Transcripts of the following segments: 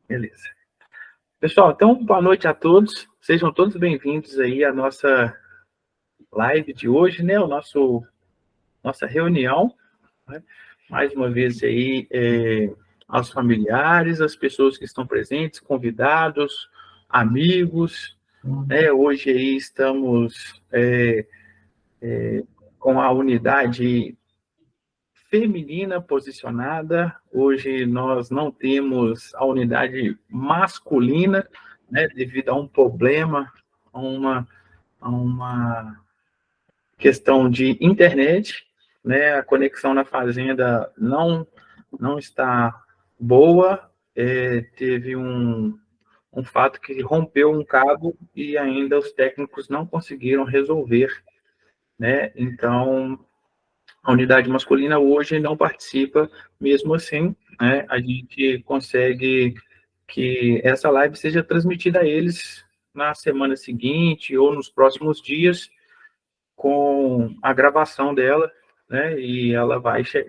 Beleza. Pessoal, então, boa noite a todos. Sejam todos bem-vindos aí à nossa live de hoje, né? Nossa reunião, né? Mais uma vez aí, aos familiares, às pessoas que estão presentes, convidados, amigos, né? Hoje aí estamos com a unidade feminina posicionada. Hoje nós não temos a unidade masculina, né, devido a um problema, a uma questão de internet, né, a conexão na fazenda não está boa, teve um fato que rompeu um cabo e ainda os técnicos não conseguiram resolver, né, então a unidade masculina hoje não participa, mesmo assim, né, a gente consegue que essa live seja transmitida a eles na semana seguinte ou nos próximos dias, com a gravação dela, né, e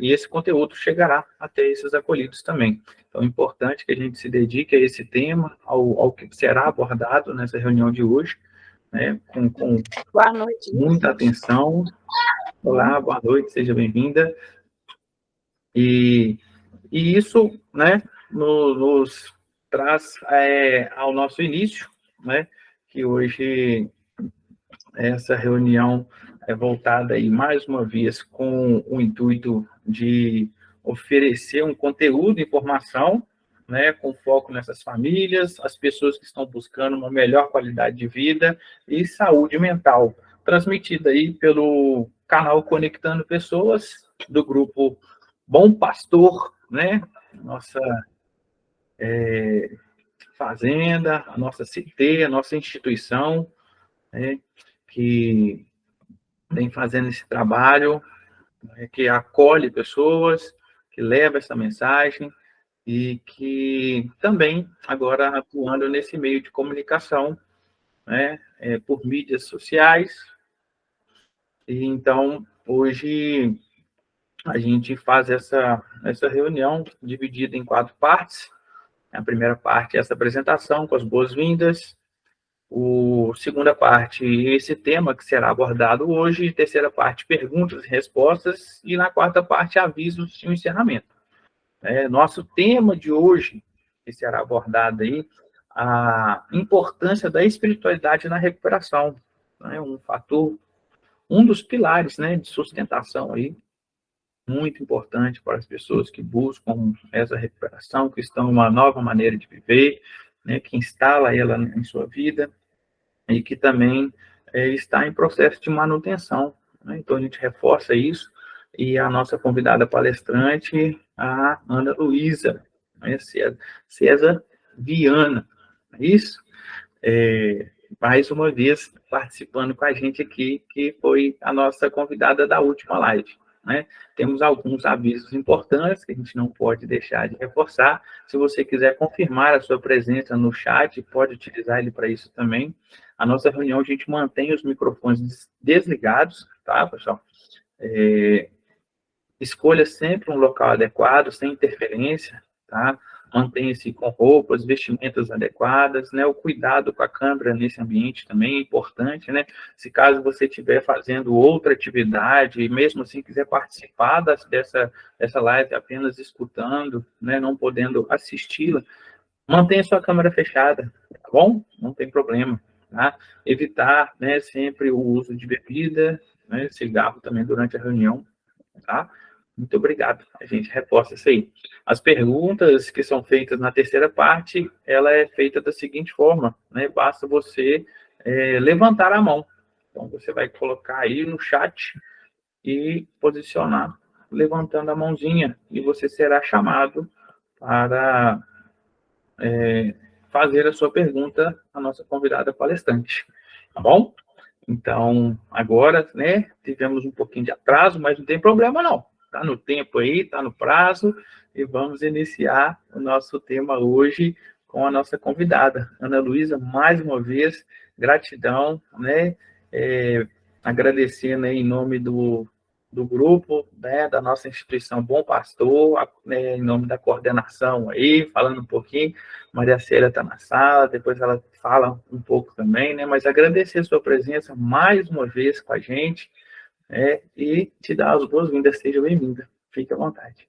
esse conteúdo chegará até esses acolhidos também. Então, é importante que a gente se dedique a esse tema, ao que será abordado nessa reunião de hoje, né, com Boa noite. muita atenção. Olá, boa noite, seja bem-vinda. E isso, né, nos traz ao nosso início, né, que hoje essa reunião é voltada aí mais uma vez com o intuito de oferecer um conteúdo, informação, né, com foco nessas famílias, as pessoas que estão buscando uma melhor qualidade de vida e saúde mental, transmitida aí pelo canal Conectando Pessoas, do grupo Bom Pastor, né, nossa fazenda, a nossa CT, a nossa instituição, né, que vem fazendo esse trabalho, né, que acolhe pessoas, que leva essa mensagem e que também agora atuando nesse meio de comunicação, né, por mídias sociais. E então hoje a gente faz essa reunião dividida em 4 partes. A primeira parte é essa apresentação com as boas-vindas. A segunda parte, esse tema que será abordado hoje. Terceira parte, perguntas e respostas. E na quarta parte, avisos e o encerramento. Nosso tema de hoje, que será abordado aí, a importância da espiritualidade na recuperação. Né? Um dos pilares, né, de sustentação aí, muito importante para as pessoas que buscam essa recuperação, que estão numa nova maneira de viver, né, que instala ela em sua vida e que também está em processo de manutenção, né? Então, a gente reforça isso, e a nossa convidada palestrante, a Ana Luísa, né, César Viana, é isso? Mais uma vez participando com a gente aqui, que foi a nossa convidada da última live. Né? Temos alguns avisos importantes que a gente não pode deixar de reforçar. Se você quiser confirmar a sua presença no chat, pode utilizar ele para isso também. A nossa reunião, a gente mantém os microfones desligados, tá, pessoal? Escolha sempre um local adequado, sem interferência, tá? Mantenha-se com roupas, vestimentas adequadas, né? O cuidado com a câmera nesse ambiente também é importante, né? Se caso você estiver fazendo outra atividade e mesmo assim quiser participar dessa live apenas escutando, né? Não podendo assisti-la, mantenha sua câmera fechada, tá bom? Não tem problema, tá? Evitar, né, sempre o uso de bebida, né? Cigarro também durante a reunião, tá? Muito obrigado. A gente reforça isso aí. As perguntas que são feitas na terceira parte, ela é feita da seguinte forma, né? Basta você levantar a mão. Então, você vai colocar aí no chat e posicionar, levantando a mãozinha, e você será chamado para fazer a sua pergunta à nossa convidada palestrante. Tá bom? Então, agora, né, tivemos um pouquinho de atraso, mas não tem problema não. Está no tempo aí, está no prazo, e vamos iniciar o nosso tema hoje com a nossa convidada, Ana Luísa, mais uma vez, gratidão, né, agradecendo aí em nome do do grupo, né, da nossa instituição Bom Pastor, né, em nome da coordenação aí, falando um pouquinho. Maria Célia está na sala, depois ela fala um pouco também, né, mas agradecer a sua presença mais uma vez com a gente, e te dar as boas-vindas. Seja bem-vinda, fique à vontade.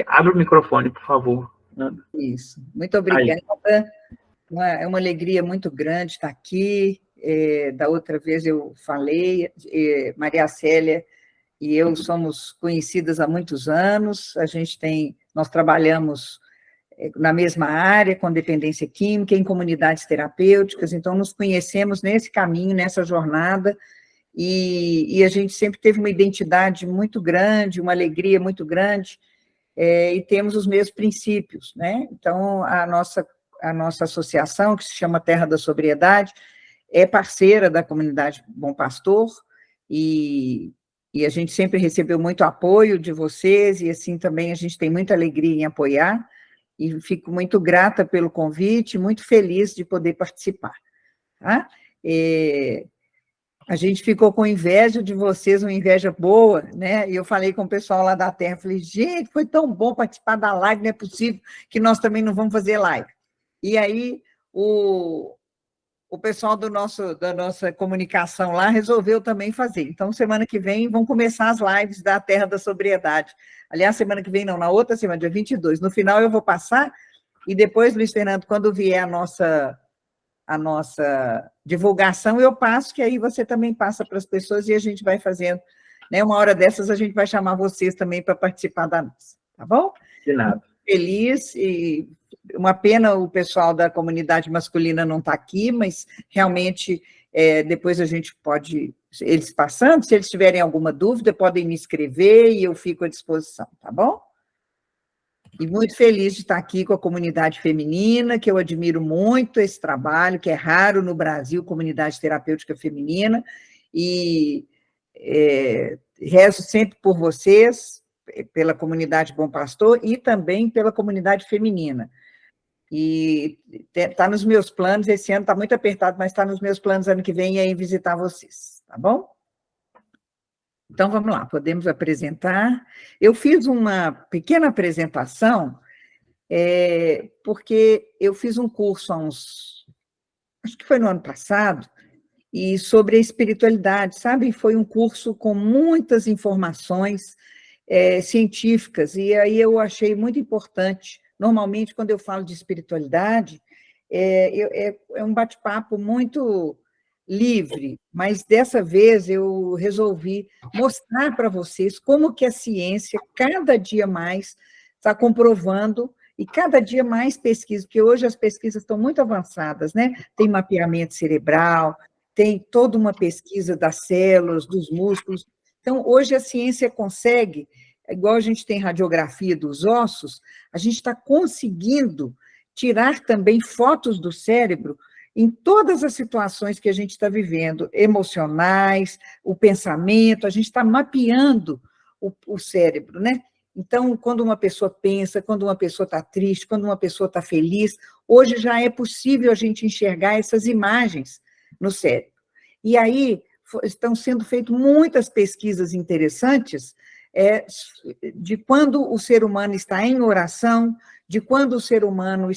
Abre o microfone, por favor, Ana. Isso, muito obrigada. É uma alegria muito grande estar aqui. Da outra vez eu falei, Maria Célia e eu somos conhecidas há muitos anos, nós trabalhamos na mesma área, com dependência química, em comunidades terapêuticas, então nos conhecemos nesse caminho, nessa jornada, e a gente sempre teve uma identidade muito grande, uma alegria muito grande, e temos os mesmos princípios, né? Então, a nossa associação, que se chama Terra da Sobriedade, é parceira da comunidade Bom Pastor, e a gente sempre recebeu muito apoio de vocês, e assim também a gente tem muita alegria em apoiar, e fico muito grata pelo convite, muito feliz de poder participar. Tá? A gente ficou com inveja de vocês, uma inveja boa, né? E eu falei com o pessoal lá da Terra, falei, gente, foi tão bom participar da live, não é possível que nós também não vamos fazer live. E aí, o pessoal da nossa comunicação lá resolveu também fazer. Então, semana que vem, vão começar as lives da Terra da Sobriedade. Aliás, semana que vem, não, na outra semana, dia 22. No final, eu vou passar, e depois, Luiz Fernando, quando vier a nossa divulgação, eu passo, que aí você também passa para as pessoas e a gente vai fazendo, né? Uma hora dessas a gente vai chamar vocês também para participar da nossa, tá bom? De nada. Feliz, e uma pena o pessoal da comunidade masculina não estar aqui, mas realmente depois a gente pode, eles passando, se eles tiverem alguma dúvida, podem me escrever e eu fico à disposição, tá bom? E muito feliz de estar aqui com a comunidade feminina, que eu admiro muito esse trabalho, que é raro no Brasil, comunidade terapêutica feminina, e rezo sempre por vocês, pela comunidade Bom Pastor e também pela comunidade feminina. E está nos meus planos, esse ano está muito apertado, mas está nos meus planos ano que vem ir visitar vocês, tá bom? Então, vamos lá, podemos apresentar. Eu fiz uma pequena apresentação, porque eu fiz um curso acho que foi no ano passado, e sobre a espiritualidade, sabe? Foi um curso com muitas informações científicas, e aí eu achei muito importante. Normalmente, quando eu falo de espiritualidade, é um bate-papo muito livre, mas dessa vez eu resolvi mostrar para vocês como que a ciência, cada dia mais, está comprovando, e cada dia mais pesquisa, porque hoje as pesquisas estão muito avançadas, né? Tem mapeamento cerebral, tem toda uma pesquisa das células, dos músculos. Então, hoje a ciência consegue, igual a gente tem radiografia dos ossos, a gente está conseguindo tirar também fotos do cérebro em todas as situações que a gente está vivendo, emocionais, o pensamento, a gente está mapeando o cérebro, né? Então, quando uma pessoa pensa, quando uma pessoa está triste, quando uma pessoa está feliz, hoje já é possível a gente enxergar essas imagens no cérebro. E aí, estão sendo feitas muitas pesquisas interessantes de quando o ser humano está em oração, de quando o ser humano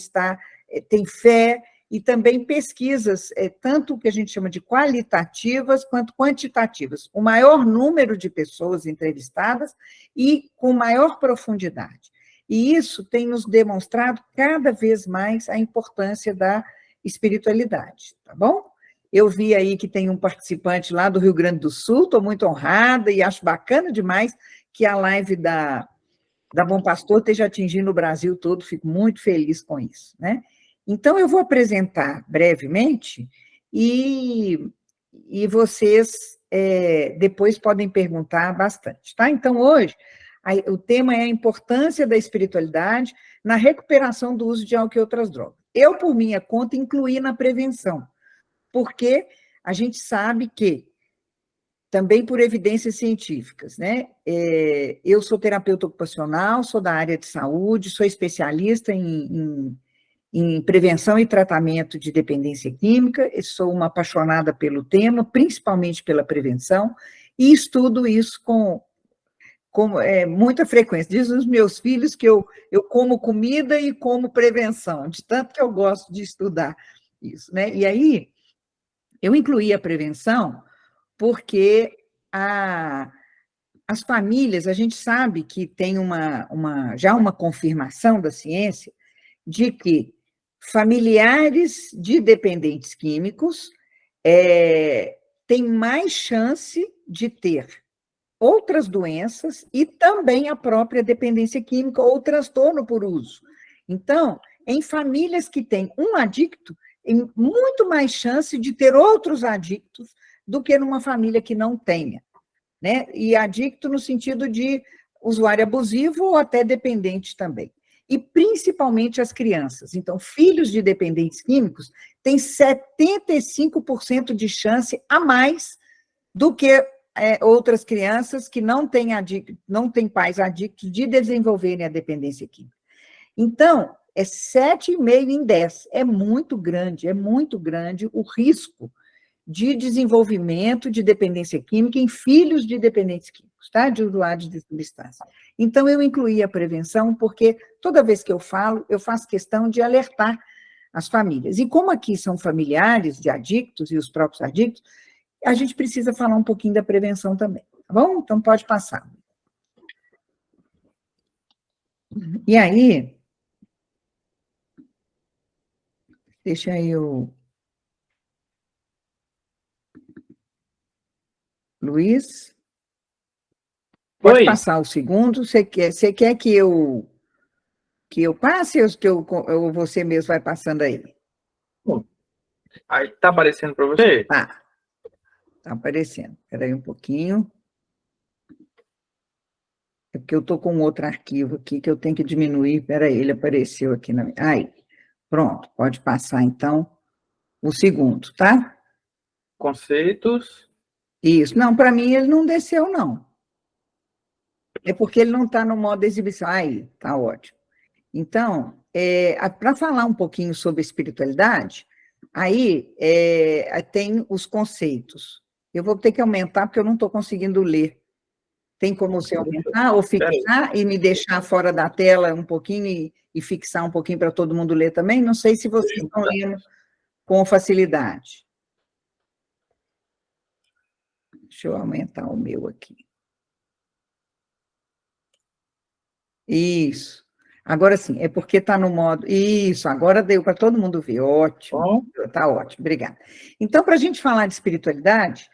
tem fé, e também pesquisas, tanto que a gente chama de qualitativas quanto quantitativas. O maior número de pessoas entrevistadas e com maior profundidade. E isso tem nos demonstrado cada vez mais a importância da espiritualidade, tá bom? Eu vi aí que tem um participante lá do Rio Grande do Sul, estou muito honrada e acho bacana demais que a live da Bom Pastor esteja atingindo o Brasil todo, fico muito feliz com isso, né? Então, eu vou apresentar brevemente e vocês depois podem perguntar bastante, tá? Então, hoje, o tema é a importância da espiritualidade na recuperação do uso de álcool e outras drogas. Eu, por minha conta, incluí na prevenção, porque a gente sabe que, também por evidências científicas, né? Eu sou terapeuta ocupacional, sou da área de saúde, sou especialista em prevenção e tratamento de dependência química, sou uma apaixonada pelo tema, principalmente pela prevenção, e estudo isso com muita frequência. Dizem os meus filhos que eu como comida e como prevenção, de tanto que eu gosto de estudar isso, né? E aí, eu incluí a prevenção porque as famílias, a gente sabe que tem já uma confirmação da ciência de que familiares de dependentes químicos têm mais chance de ter outras doenças e também a própria dependência química ou transtorno por uso. Então, em famílias que têm um adicto, tem muito mais chance de ter outros adictos do que numa família que não tenha, né? E adicto no sentido de usuário abusivo ou até dependente também. E principalmente as crianças. Então, filhos de dependentes químicos têm 75% de chance a mais do que outras crianças que não têm pais adictos de desenvolverem a dependência química. Então, 7,5 em 10. É muito grande o risco de desenvolvimento de dependência química em filhos de dependentes químicos, tá? De usuários de substância. Então, eu incluí a prevenção, porque toda vez que eu falo, eu faço questão de alertar as famílias. E como aqui são familiares de adictos e os próprios adictos, a gente precisa falar um pouquinho da prevenção também, tá bom? Então, pode passar. E aí, deixa eu... Luiz? Pode passar o segundo. Você quer que eu passe ou você mesmo vai passando aí? Aí está aparecendo para você? Tá. Está aparecendo. Espera aí um pouquinho. É porque eu estou com outro arquivo aqui que eu tenho que diminuir. Espera aí, ele apareceu aqui na minha... Aí, pronto. Pode passar, então, o segundo, tá? Conceitos. Isso. Não, para mim ele não desceu, não. É porque ele não está no modo exibição. Aí, tá ótimo. Então, para falar um pouquinho sobre espiritualidade, aí tem os conceitos. Eu vou ter que aumentar, porque eu não estou conseguindo ler. Tem como você aumentar ou fixar e me deixar fora da tela um pouquinho e fixar um pouquinho para todo mundo ler também? Não sei se vocês estão lendo com facilidade. Deixa eu aumentar o meu aqui. Isso. Agora sim, é porque está no modo... Isso, agora deu para todo mundo ver. Ótimo. Está ótimo, obrigada. Então, para a gente falar de espiritualidade,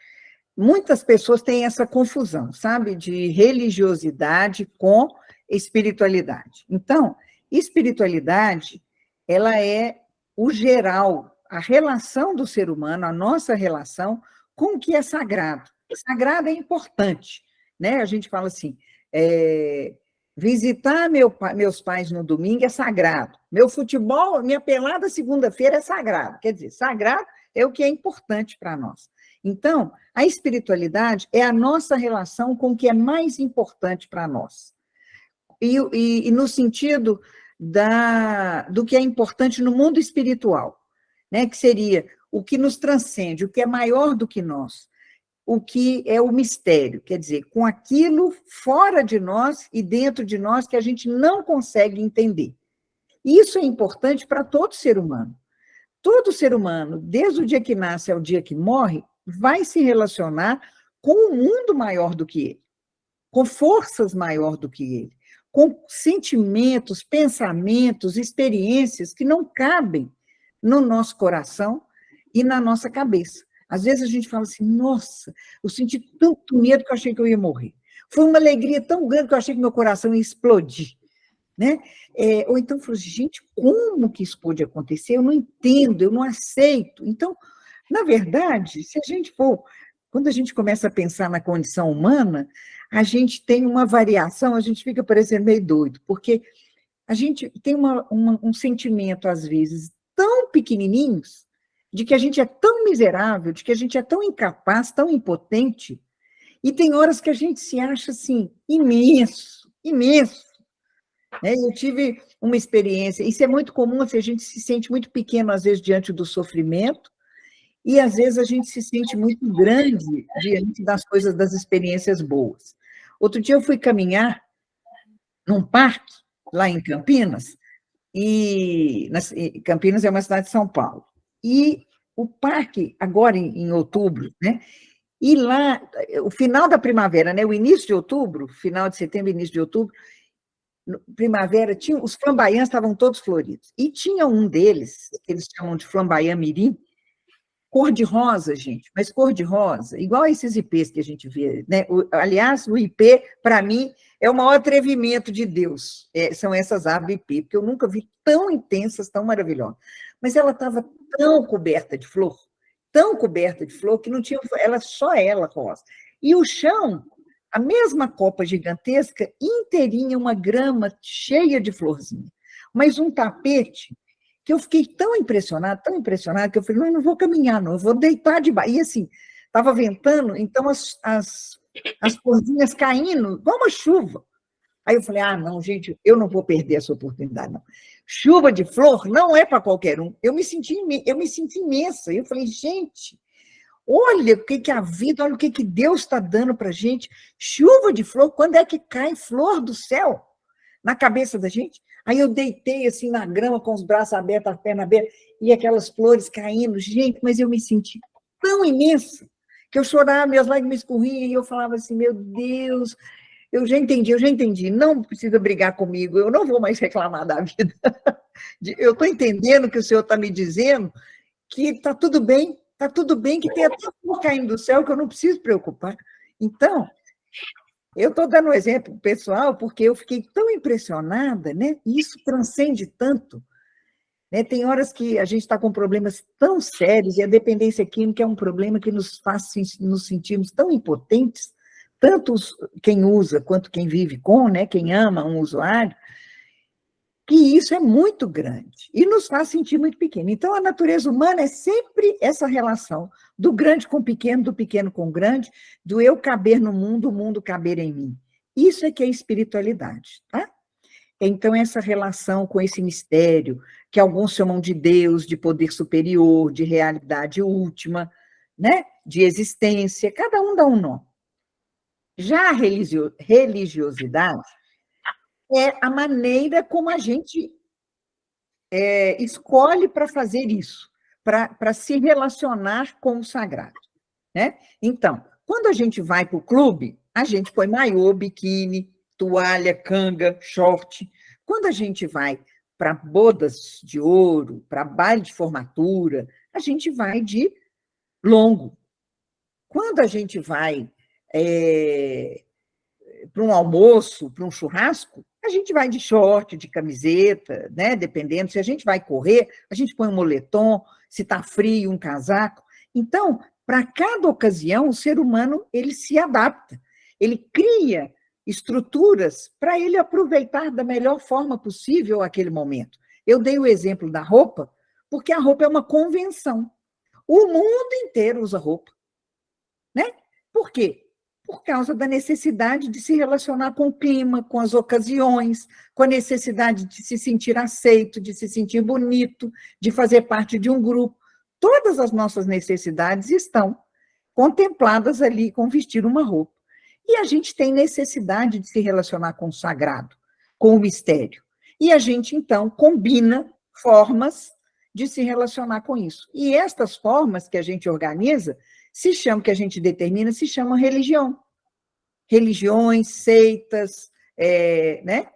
muitas pessoas têm essa confusão, sabe? De religiosidade com espiritualidade. Então, espiritualidade, ela é o geral, a relação do ser humano, a nossa relação com o que é sagrado. Sagrado é importante, né? A gente fala assim, visitar meus pais no domingo é sagrado. Meu futebol, minha pelada segunda-feira é sagrado. Quer dizer, sagrado é o que é importante para nós. Então, a espiritualidade é a nossa relação com o que é mais importante para nós. E no sentido do que é importante no mundo espiritual, né? Que seria o que nos transcende, o que é maior do que nós. O que é o mistério, quer dizer, com aquilo fora de nós e dentro de nós que a gente não consegue entender. Isso é importante para todo ser humano. Todo ser humano, desde o dia que nasce ao dia que morre, vai se relacionar com um mundo maior do que ele, com forças maior do que ele, com sentimentos, pensamentos, experiências que não cabem no nosso coração e na nossa cabeça. Às vezes a gente fala assim, nossa, eu senti tanto medo que eu achei que eu ia morrer. Foi uma alegria tão grande que eu achei que meu coração ia explodir. Né? Ou então, falou assim, gente, como que isso pode acontecer? Eu não entendo, eu não aceito. Então, na verdade, se a gente for... Quando a gente começa a pensar na condição humana, a gente tem uma variação, a gente fica parecendo meio doido, porque a gente tem um sentimento, às vezes, tão pequenininhos, de que a gente é tão miserável, de que a gente é tão incapaz, tão impotente, e tem horas que a gente se acha, assim, imenso, imenso. Eu tive uma experiência, isso é muito comum, assim, a gente se sente muito pequeno, às vezes, diante do sofrimento, E, às vezes, a gente se sente muito grande diante das coisas, das experiências boas. Outro dia eu fui caminhar num parque, lá em Campinas, Campinas é uma cidade de São Paulo, e o parque, agora em outubro, né? E lá, o final da primavera, né? O início de outubro, final de setembro, início de outubro, primavera, os flamboyants estavam todos floridos. E tinha um deles, que eles chamam de flamboyant mirim, cor-de-rosa, gente, mas cor-de-rosa, igual esses IPs que a gente vê, né? Aliás, o IP, para mim, é o maior atrevimento de Deus, são essas árvores IP, porque eu nunca vi tão intensas, tão maravilhosas. Mas ela estava tão coberta de flor, que não tinha, só ela rosa. E o chão, a mesma copa gigantesca, inteirinha, uma grama cheia de florzinha, mas um tapete que eu fiquei tão impressionada, que eu falei, não vou caminhar, não, eu vou deitar debaixo. E assim, estava ventando, então as florzinhas caindo, igual uma chuva. Aí eu falei, não, gente, eu não vou perder essa oportunidade, não. Chuva de flor não é para qualquer um. Eu me senti imensa. Eu falei, gente, olha o que a vida, olha o que Deus está dando para a gente. Chuva de flor, quando é que cai flor do céu na cabeça da gente? Aí eu deitei assim na grama, com os braços abertos, as pernas abertas, e aquelas flores caindo. Gente, mas eu me senti tão imensa, que eu chorava, minhas lágrimas escorriam, e eu falava assim, meu Deus, eu já entendi, não precisa brigar comigo, eu não vou mais reclamar da vida. Eu estou entendendo que o Senhor está me dizendo que está tudo bem, que tem até flor caindo do céu, que eu não preciso preocupar. Então, eu estou dando um exemplo pessoal, porque eu fiquei tão impressionada, né? E isso transcende tanto. Né? Tem horas que a gente está com problemas tão sérios, e a dependência química é um problema que nos faz nos sentirmos tão impotentes, tanto quem usa quanto quem vive com, né? Quem ama um usuário, que isso é muito grande e nos faz sentir muito pequeno. Então, a natureza humana é sempre essa relação do grande com o pequeno, do pequeno com o grande, do eu caber no mundo, o mundo caber em mim. Isso é que é espiritualidade, tá? Então, essa relação com esse mistério, que alguns chamam de Deus, de poder superior, de realidade última, né? De existência, cada um dá um nome. Já a religiosidade é a maneira como a gente escolhe para fazer isso, para se relacionar com o sagrado. Né? Então, quando a gente vai para o clube, a gente põe maiô, biquíni, toalha, canga, short. Quando a gente vai para bodas de ouro, para baile de formatura, a gente vai de longo. Quando a gente vai para um almoço, para um churrasco, a gente vai de short, de camiseta, né? Dependendo, se a gente vai correr, a gente põe um moletom, se está frio, um casaco. Então, para cada ocasião, o ser humano ele se adapta, ele cria estruturas para ele aproveitar da melhor forma possível aquele momento. Eu dei o exemplo da roupa, porque a roupa é uma convenção. O mundo inteiro usa roupa. Né? Por quê? Por causa da necessidade de se relacionar com o clima, com as ocasiões, com a necessidade de se sentir aceito, de se sentir bonito, de fazer parte de um grupo. Todas as nossas necessidades estão contempladas ali com vestir uma roupa. E a gente tem necessidade de se relacionar com o sagrado, com o mistério. E a gente, então, combina formas de se relacionar com isso. E estas formas que a gente organiza que a gente determina, se chama religião. Religiões, seitas, né?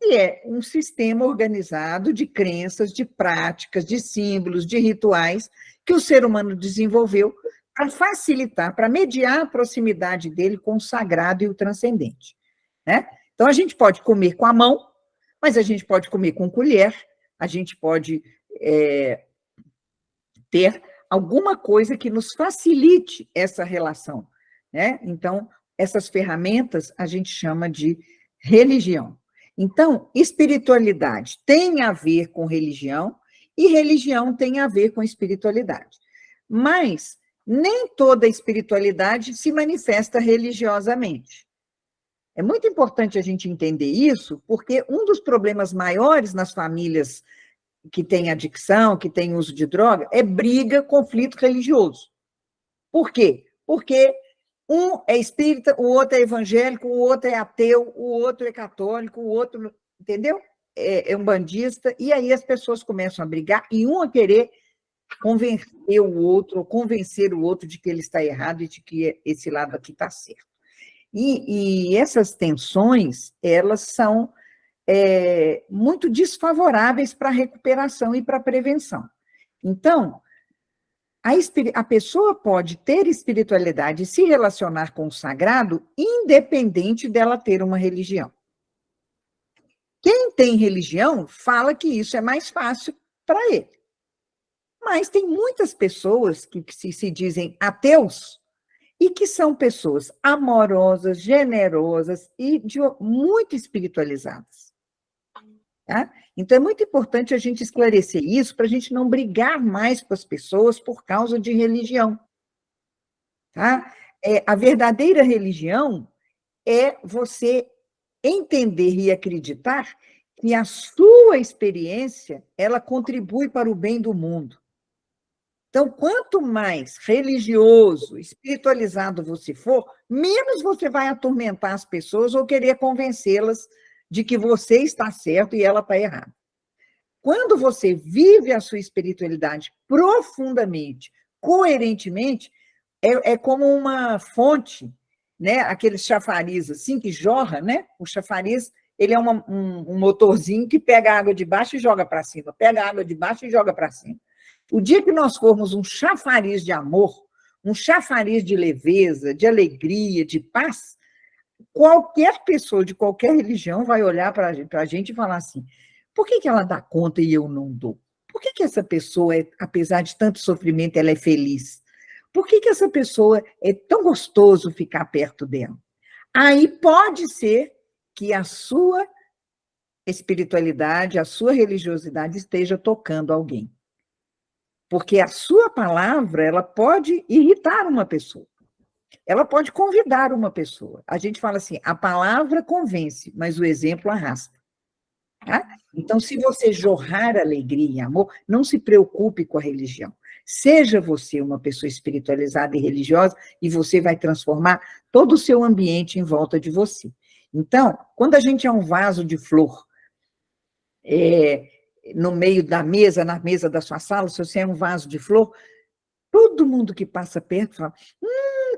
E é um sistema organizado de crenças, de práticas, de símbolos, de rituais que o ser humano desenvolveu para facilitar, para mediar a proximidade dele com o sagrado e o transcendente. Né? Então, a gente pode comer com a mão, mas a gente pode comer com colher, a gente pode ter alguma coisa que nos facilite essa relação. Né? Então, essas ferramentas a gente chama de religião. Então, espiritualidade tem a ver com religião e religião tem a ver com espiritualidade. Mas nem toda espiritualidade se manifesta religiosamente. É muito importante a gente entender isso, porque um dos problemas maiores nas famílias que tem adicção, que tem uso de droga, é briga, conflito religioso. Por quê? Porque um é espírita, o outro é evangélico, o outro é ateu, o outro é católico, o outro, entendeu? É umbandista, e aí as pessoas começam a brigar, e um a querer convencer o outro, ou convencer o outro de que ele está errado e de que esse lado aqui está certo. E essas tensões, elas são muito desfavoráveis para a recuperação e para a prevenção. Então, a pessoa pode ter espiritualidade e se relacionar com o sagrado, independente dela ter uma religião. Quem tem religião fala que isso é mais fácil para ele. Mas tem muitas pessoas que se dizem ateus e que são pessoas amorosas, generosas e muito espiritualizadas. Tá? Então, é muito importante a gente esclarecer isso para a gente não brigar mais com as pessoas por causa de religião. Tá? A verdadeira religião é você entender e acreditar que a sua experiência, ela contribui para o bem do mundo. Então, quanto mais religioso, espiritualizado você for, menos você vai atormentar as pessoas ou querer convencê-las de que você está certo e ela está errada. Quando você vive a sua espiritualidade profundamente, coerentemente, é como uma fonte, né? Aquele chafariz assim que jorra, né? O chafariz, ele é um motorzinho que pega a água de baixo e joga para cima, pega a água de baixo e joga para cima. O dia que nós formos um chafariz de amor, um chafariz de leveza, de alegria, de paz, qualquer pessoa de qualquer religião vai olhar para a gente e falar assim, por que ela dá conta e eu não dou? Por que essa pessoa, apesar de tanto sofrimento, ela é feliz? Por que essa pessoa é tão gostoso ficar perto dela? Aí pode ser que a sua espiritualidade, a sua religiosidade esteja tocando alguém. Porque a sua palavra, ela pode irritar uma pessoa. Ela pode convidar uma pessoa. A gente fala assim, a palavra convence, mas o exemplo arrasta. Tá? Então, se você jorrar alegria e amor, não se preocupe com a religião. Seja você uma pessoa espiritualizada e religiosa, e você vai transformar todo o seu ambiente em volta de você. Então, quando a gente é um vaso de flor, no meio da mesa, na mesa da sua sala, se você é um vaso de flor, todo mundo que passa perto fala,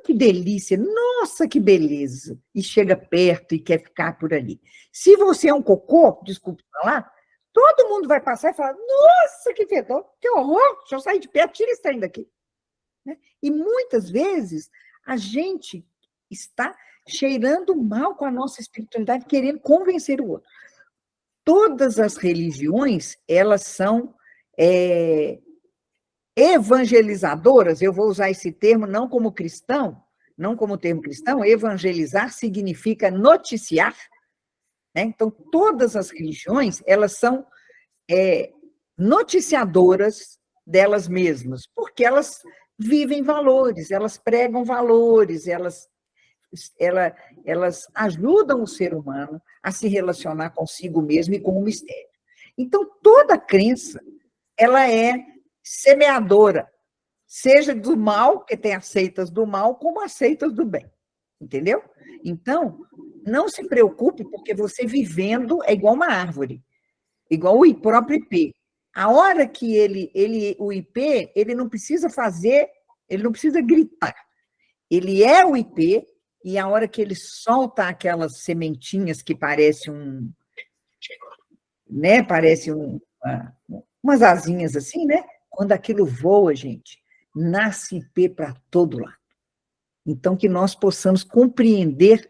que delícia, nossa, que beleza, e chega perto e quer ficar por ali. Se você é um cocô, desculpe falar, todo mundo vai passar e falar, nossa, que fedor, que horror, deixa eu sair de perto, tira esse trem daqui. E muitas vezes a gente está cheirando mal com a nossa espiritualidade, querendo convencer o outro. Todas as religiões, elas são evangelizadoras, eu vou usar esse termo não como cristão, não como termo cristão, evangelizar significa noticiar, né? Então, todas as religiões, elas são noticiadoras delas mesmas, porque elas vivem valores, elas pregam valores, elas ajudam o ser humano a se relacionar consigo mesmo e com o mistério. Então, toda crença, ela é semeadora, seja do mal, que tem as seitas do mal, como as seitas do bem, entendeu? Então, não se preocupe, porque você vivendo é igual uma árvore, igual o próprio IP. A hora que o IP, ele não precisa fazer, ele não precisa gritar. Ele é o IP, e a hora que ele solta aquelas sementinhas que parecem umas asinhas assim, né? Quando aquilo voa, gente, nasce IP para todo lado. Então, que nós possamos compreender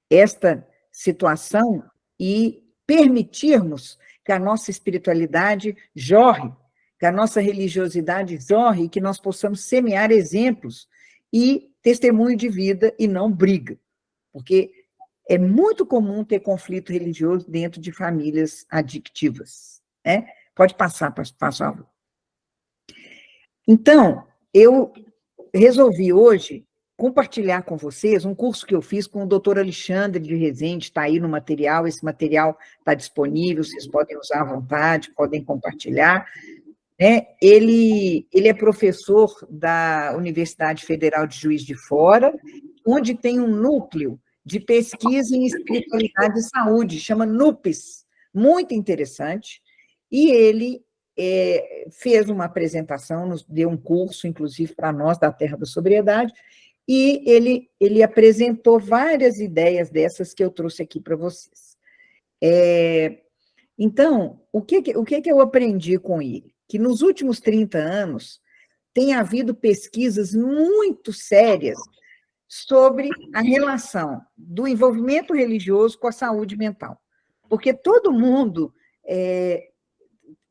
esta situação e permitirmos que a nossa espiritualidade jorre, que a nossa religiosidade jorre, e que nós possamos semear exemplos e testemunho de vida e não briga. Porque é muito comum ter conflito religioso dentro de famílias adictivas. Né? Pode passar, por favor. Então, eu resolvi hoje compartilhar com vocês um curso que eu fiz com o doutor Alexandre de Rezende, está aí no material, esse material está disponível, vocês podem usar à vontade, podem compartilhar. Né? Ele é professor da Universidade Federal de Juiz de Fora, onde tem um núcleo de pesquisa em espiritualidade e saúde, chama NUPES, muito interessante, e ele fez uma apresentação, nos deu um curso, inclusive, para nós, da Terra da Sobriedade, e ele apresentou várias ideias dessas que eu trouxe aqui para vocês. Então, o que eu aprendi com ele? Que nos últimos 30 anos tem havido pesquisas muito sérias sobre a relação do envolvimento religioso com a saúde mental. Porque todo mundo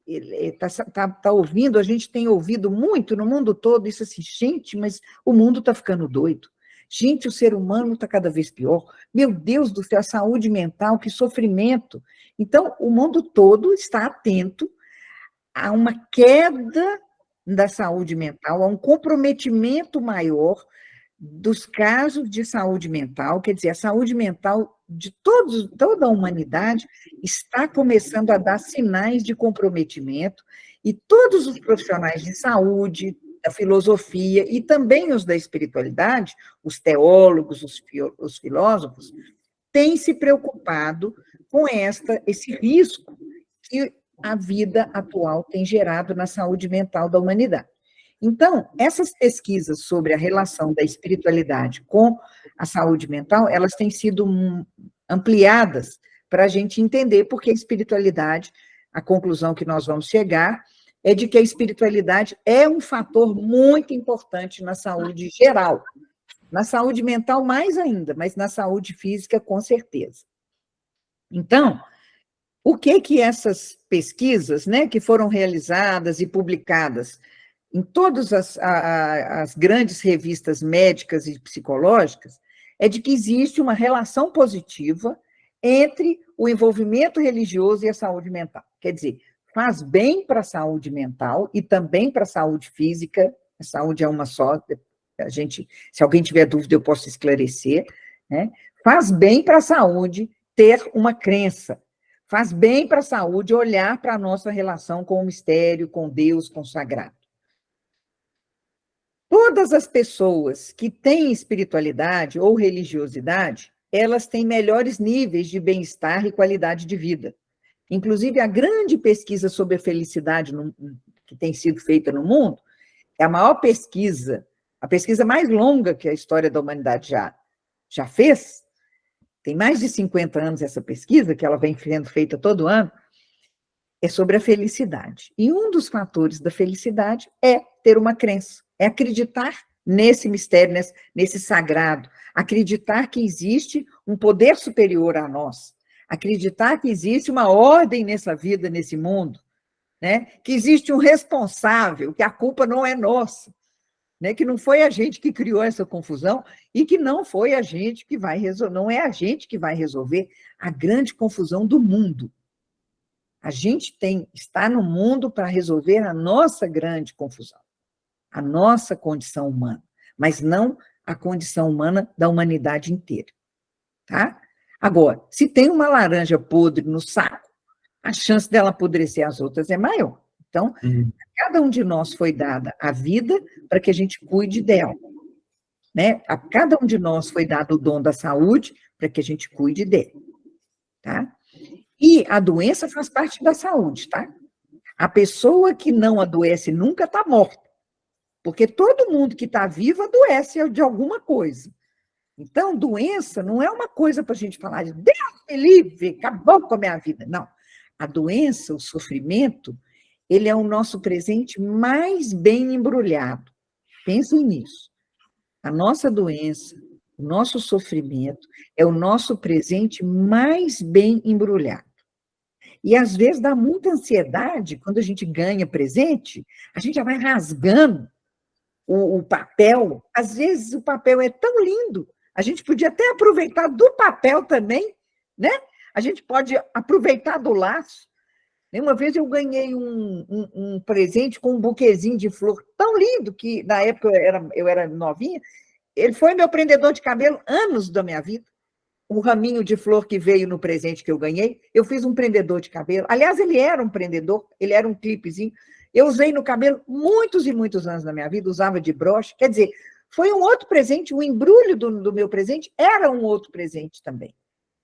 está ouvindo, a gente tem ouvido muito no mundo todo isso assim, gente, mas o mundo está ficando doido. Gente, o ser humano está cada vez pior. Meu Deus do céu, a saúde mental, que sofrimento. Então, o mundo todo está atento a uma queda da saúde mental, a um comprometimento maior dos casos de saúde mental, quer dizer, a saúde mental de toda a humanidade está começando a dar sinais de comprometimento, e todos os profissionais de saúde, da filosofia e também os da espiritualidade, os teólogos, os filósofos, têm se preocupado com esse risco que a vida atual tem gerado na saúde mental da humanidade. Então, essas pesquisas sobre a relação da espiritualidade com a saúde mental, elas têm sido ampliadas para a gente entender porque a espiritualidade, a conclusão que nós vamos chegar, é de que a espiritualidade é um fator muito importante na saúde geral. Na saúde mental, mais ainda, mas na saúde física, com certeza. Então, o que essas pesquisas, né, que foram realizadas e publicadas em todas as grandes revistas médicas e psicológicas, é de que existe uma relação positiva entre o envolvimento religioso e a saúde mental. Quer dizer, faz bem para a saúde mental e também para a saúde física. A saúde é uma só, se alguém tiver dúvida, eu posso esclarecer, né? Faz bem para a saúde ter uma crença. Faz bem para a saúde olhar para a nossa relação com o mistério, com Deus, com o sagrado. Todas as pessoas que têm espiritualidade ou religiosidade, elas têm melhores níveis de bem-estar e qualidade de vida. Inclusive, a grande pesquisa sobre a felicidade que tem sido feita no mundo, é a maior pesquisa, a pesquisa mais longa que a história da humanidade já fez. Tem mais de 50 anos essa pesquisa, que ela vem sendo feita todo ano, é sobre a felicidade. E um dos fatores da felicidade é ter uma crença, é acreditar nesse mistério, nesse sagrado, acreditar que existe um poder superior a nós, acreditar que existe uma ordem nessa vida, nesse mundo, né? Que existe um responsável, que a culpa não é nossa, né? Que não foi a gente que criou essa confusão e que não foi a gente que vai resolver, não é a gente que vai resolver a grande confusão do mundo. A gente está no mundo para resolver a nossa grande confusão, a nossa condição humana, mas não a condição humana da humanidade inteira, tá? Agora, se tem uma laranja podre no saco, a chance dela apodrecer as outras é maior. Então, a cada um de nós foi dada a vida para que a gente cuide dela, né? A cada um de nós foi dado o dom da saúde para que a gente cuide dela, tá? E a doença faz parte da saúde, tá? A pessoa que não adoece nunca está morta, porque todo mundo que está vivo adoece de alguma coisa. Então, doença não é uma coisa para a gente falar de Deus me livre, acabou com a minha vida. Não. A doença, o sofrimento, ele é o nosso presente mais bem embrulhado. Pensem nisso. A nossa doença, o nosso sofrimento, é o nosso presente mais bem embrulhado. E, às vezes, dá muita ansiedade quando a gente ganha presente, a gente já vai rasgando o papel. Às vezes, o papel é tão lindo, a gente podia até aproveitar do papel também, né? A gente pode aproveitar do laço. Uma vez eu ganhei um presente com um buquezinho de flor tão lindo, que na época eu era novinha, ele foi meu prendedor de cabelo anos da minha vida. Um raminho de flor que veio no presente que eu ganhei, eu fiz um prendedor de cabelo. Aliás, ele era um prendedor, ele era um clipezinho. Eu usei no cabelo muitos e muitos anos da minha vida, usava de broche. Quer dizer, foi um outro presente, o embrulho do meu presente era um outro presente também.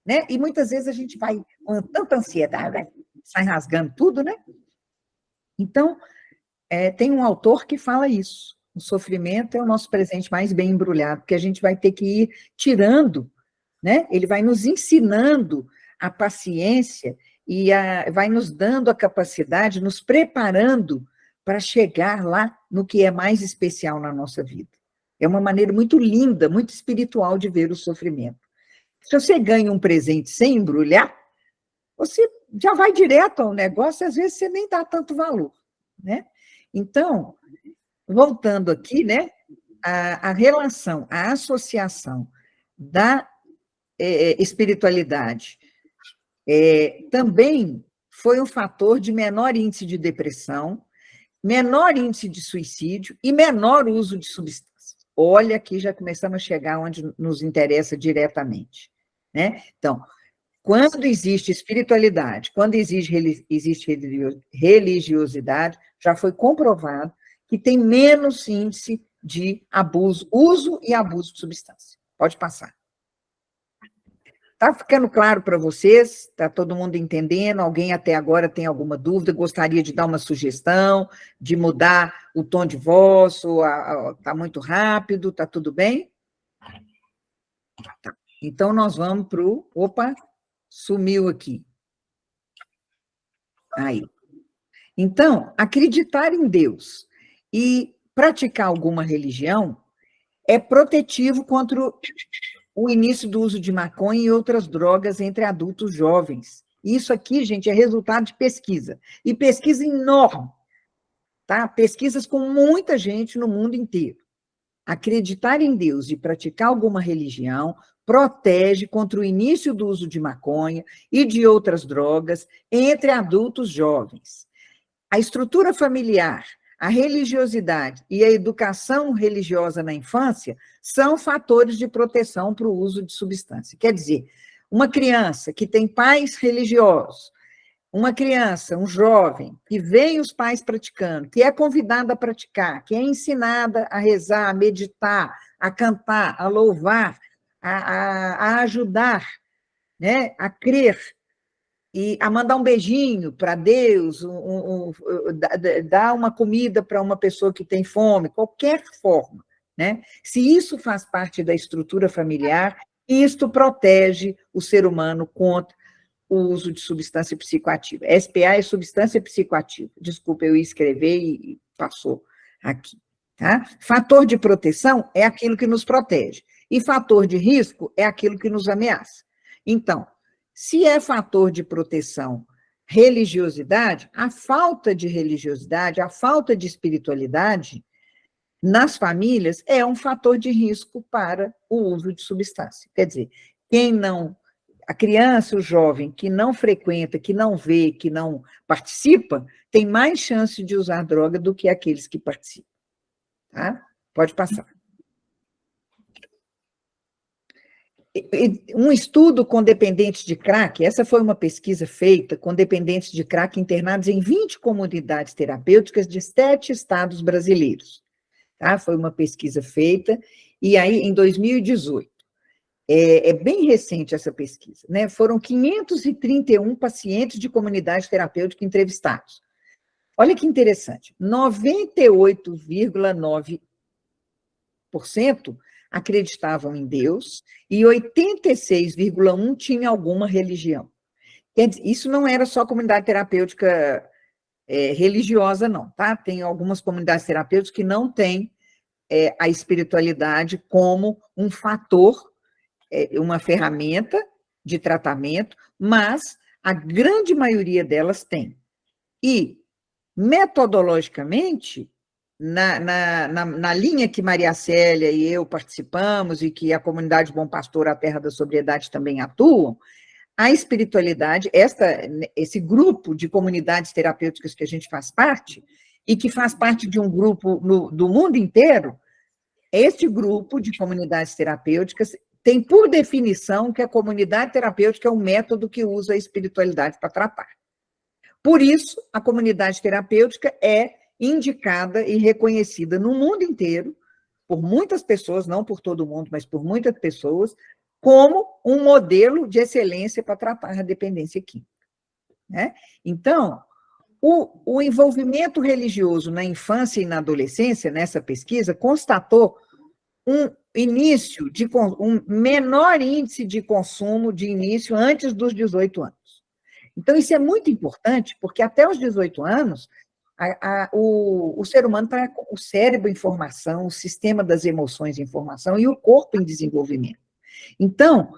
Né? E muitas vezes a gente vai com tanta ansiedade, né? Sai rasgando tudo, né? Então, tem um autor que fala isso. O sofrimento é o nosso presente mais bem embrulhado, porque a gente vai ter que ir tirando, né? Ele vai nos ensinando a paciência e vai nos dando a capacidade, nos preparando para chegar lá no que é mais especial na nossa vida. É uma maneira muito linda, muito espiritual de ver o sofrimento. Se você ganha um presente sem embrulhar, você já vai direto ao negócio, às vezes você nem dá tanto valor, né? Então, voltando aqui, né, a relação, a associação da espiritualidade também foi um fator de menor índice de depressão, menor índice de suicídio e menor uso de substâncias. Olha, aqui já começamos a chegar onde nos interessa diretamente, né? Então, quando existe espiritualidade, quando existe religiosidade, já foi comprovado que tem menos índice de abuso, uso e abuso de substância. Pode passar. Está ficando claro para vocês? Está todo mundo entendendo? Alguém até agora tem alguma dúvida? Gostaria de dar uma sugestão, de mudar o tom de voz? Está muito rápido? Está tudo bem? Tá. Então, nós vamos para o... Opa, sumiu aqui. Aí. Então, acreditar em Deus e praticar alguma religião é protetivo contra o início do uso de maconha e outras drogas entre adultos jovens. Isso aqui, gente, é resultado de pesquisa. E pesquisa enorme, tá? Pesquisas com muita gente no mundo inteiro. Acreditar em Deus e praticar alguma religião protege contra o início do uso de maconha e de outras drogas entre adultos jovens. A estrutura familiar, a religiosidade e a educação religiosa na infância são fatores de proteção para o uso de substância. Quer dizer, uma criança que tem pais religiosos, uma criança, um jovem, que vê os pais praticando, que é convidada a praticar, que é ensinada a rezar, a meditar, a cantar, a louvar, a ajudar, né, a crer, e a mandar um beijinho para Deus, dar uma comida para uma pessoa que tem fome, qualquer forma, né? Se isso faz parte da estrutura familiar, isto protege o ser humano contra o uso de substância psicoativa. SPA é substância psicoativa. Desculpa, eu ia escrever e passou aqui. Tá? Fator de proteção é aquilo que nos protege. E fator de risco é aquilo que nos ameaça. Então, se é fator de proteção religiosidade, a falta de religiosidade, a falta de espiritualidade nas famílias é um fator de risco para o uso de substância. Quer dizer, a criança, o jovem que não frequenta, que não vê, que não participa, tem mais chance de usar droga do que aqueles que participam. Tá? Pode passar. Um estudo com dependentes de crack, essa foi uma pesquisa feita com dependentes de crack internados em 20 comunidades terapêuticas de 7 estados brasileiros. Tá? Foi uma pesquisa feita, e aí, em 2018, é bem recente essa pesquisa, né? Foram 531 pacientes de comunidade terapêutica entrevistados. Olha que interessante, 98,9% acreditavam em Deus e 86,1% tinham alguma religião. Isso não era só comunidade terapêutica religiosa, não, tá? Tem algumas comunidades terapêuticas que não têm a espiritualidade como um fator, uma ferramenta de tratamento, mas a grande maioria delas tem. E, metodologicamente, na linha que Maria Célia e eu participamos, e que a comunidade Bom Pastor, a Terra da Sobriedade também atuam, a espiritualidade, esse grupo de comunidades terapêuticas que a gente faz parte, e que faz parte de um grupo do mundo inteiro, Este grupo de comunidades terapêuticas tem por definição que a comunidade terapêutica é um método que usa a espiritualidade para tratar. Por isso, a comunidade terapêutica é indicada e reconhecida no mundo inteiro, por muitas pessoas, não por todo mundo, mas por muitas pessoas, como um modelo de excelência para tratar a dependência química. Né? Então, o envolvimento religioso na infância e na adolescência, nessa pesquisa, constatou um menor índice de consumo de início antes dos 18 anos. Então, isso é muito importante, porque até os 18 anos, o ser humano está com o cérebro em formação, o sistema das emoções em formação e o corpo em desenvolvimento. Então,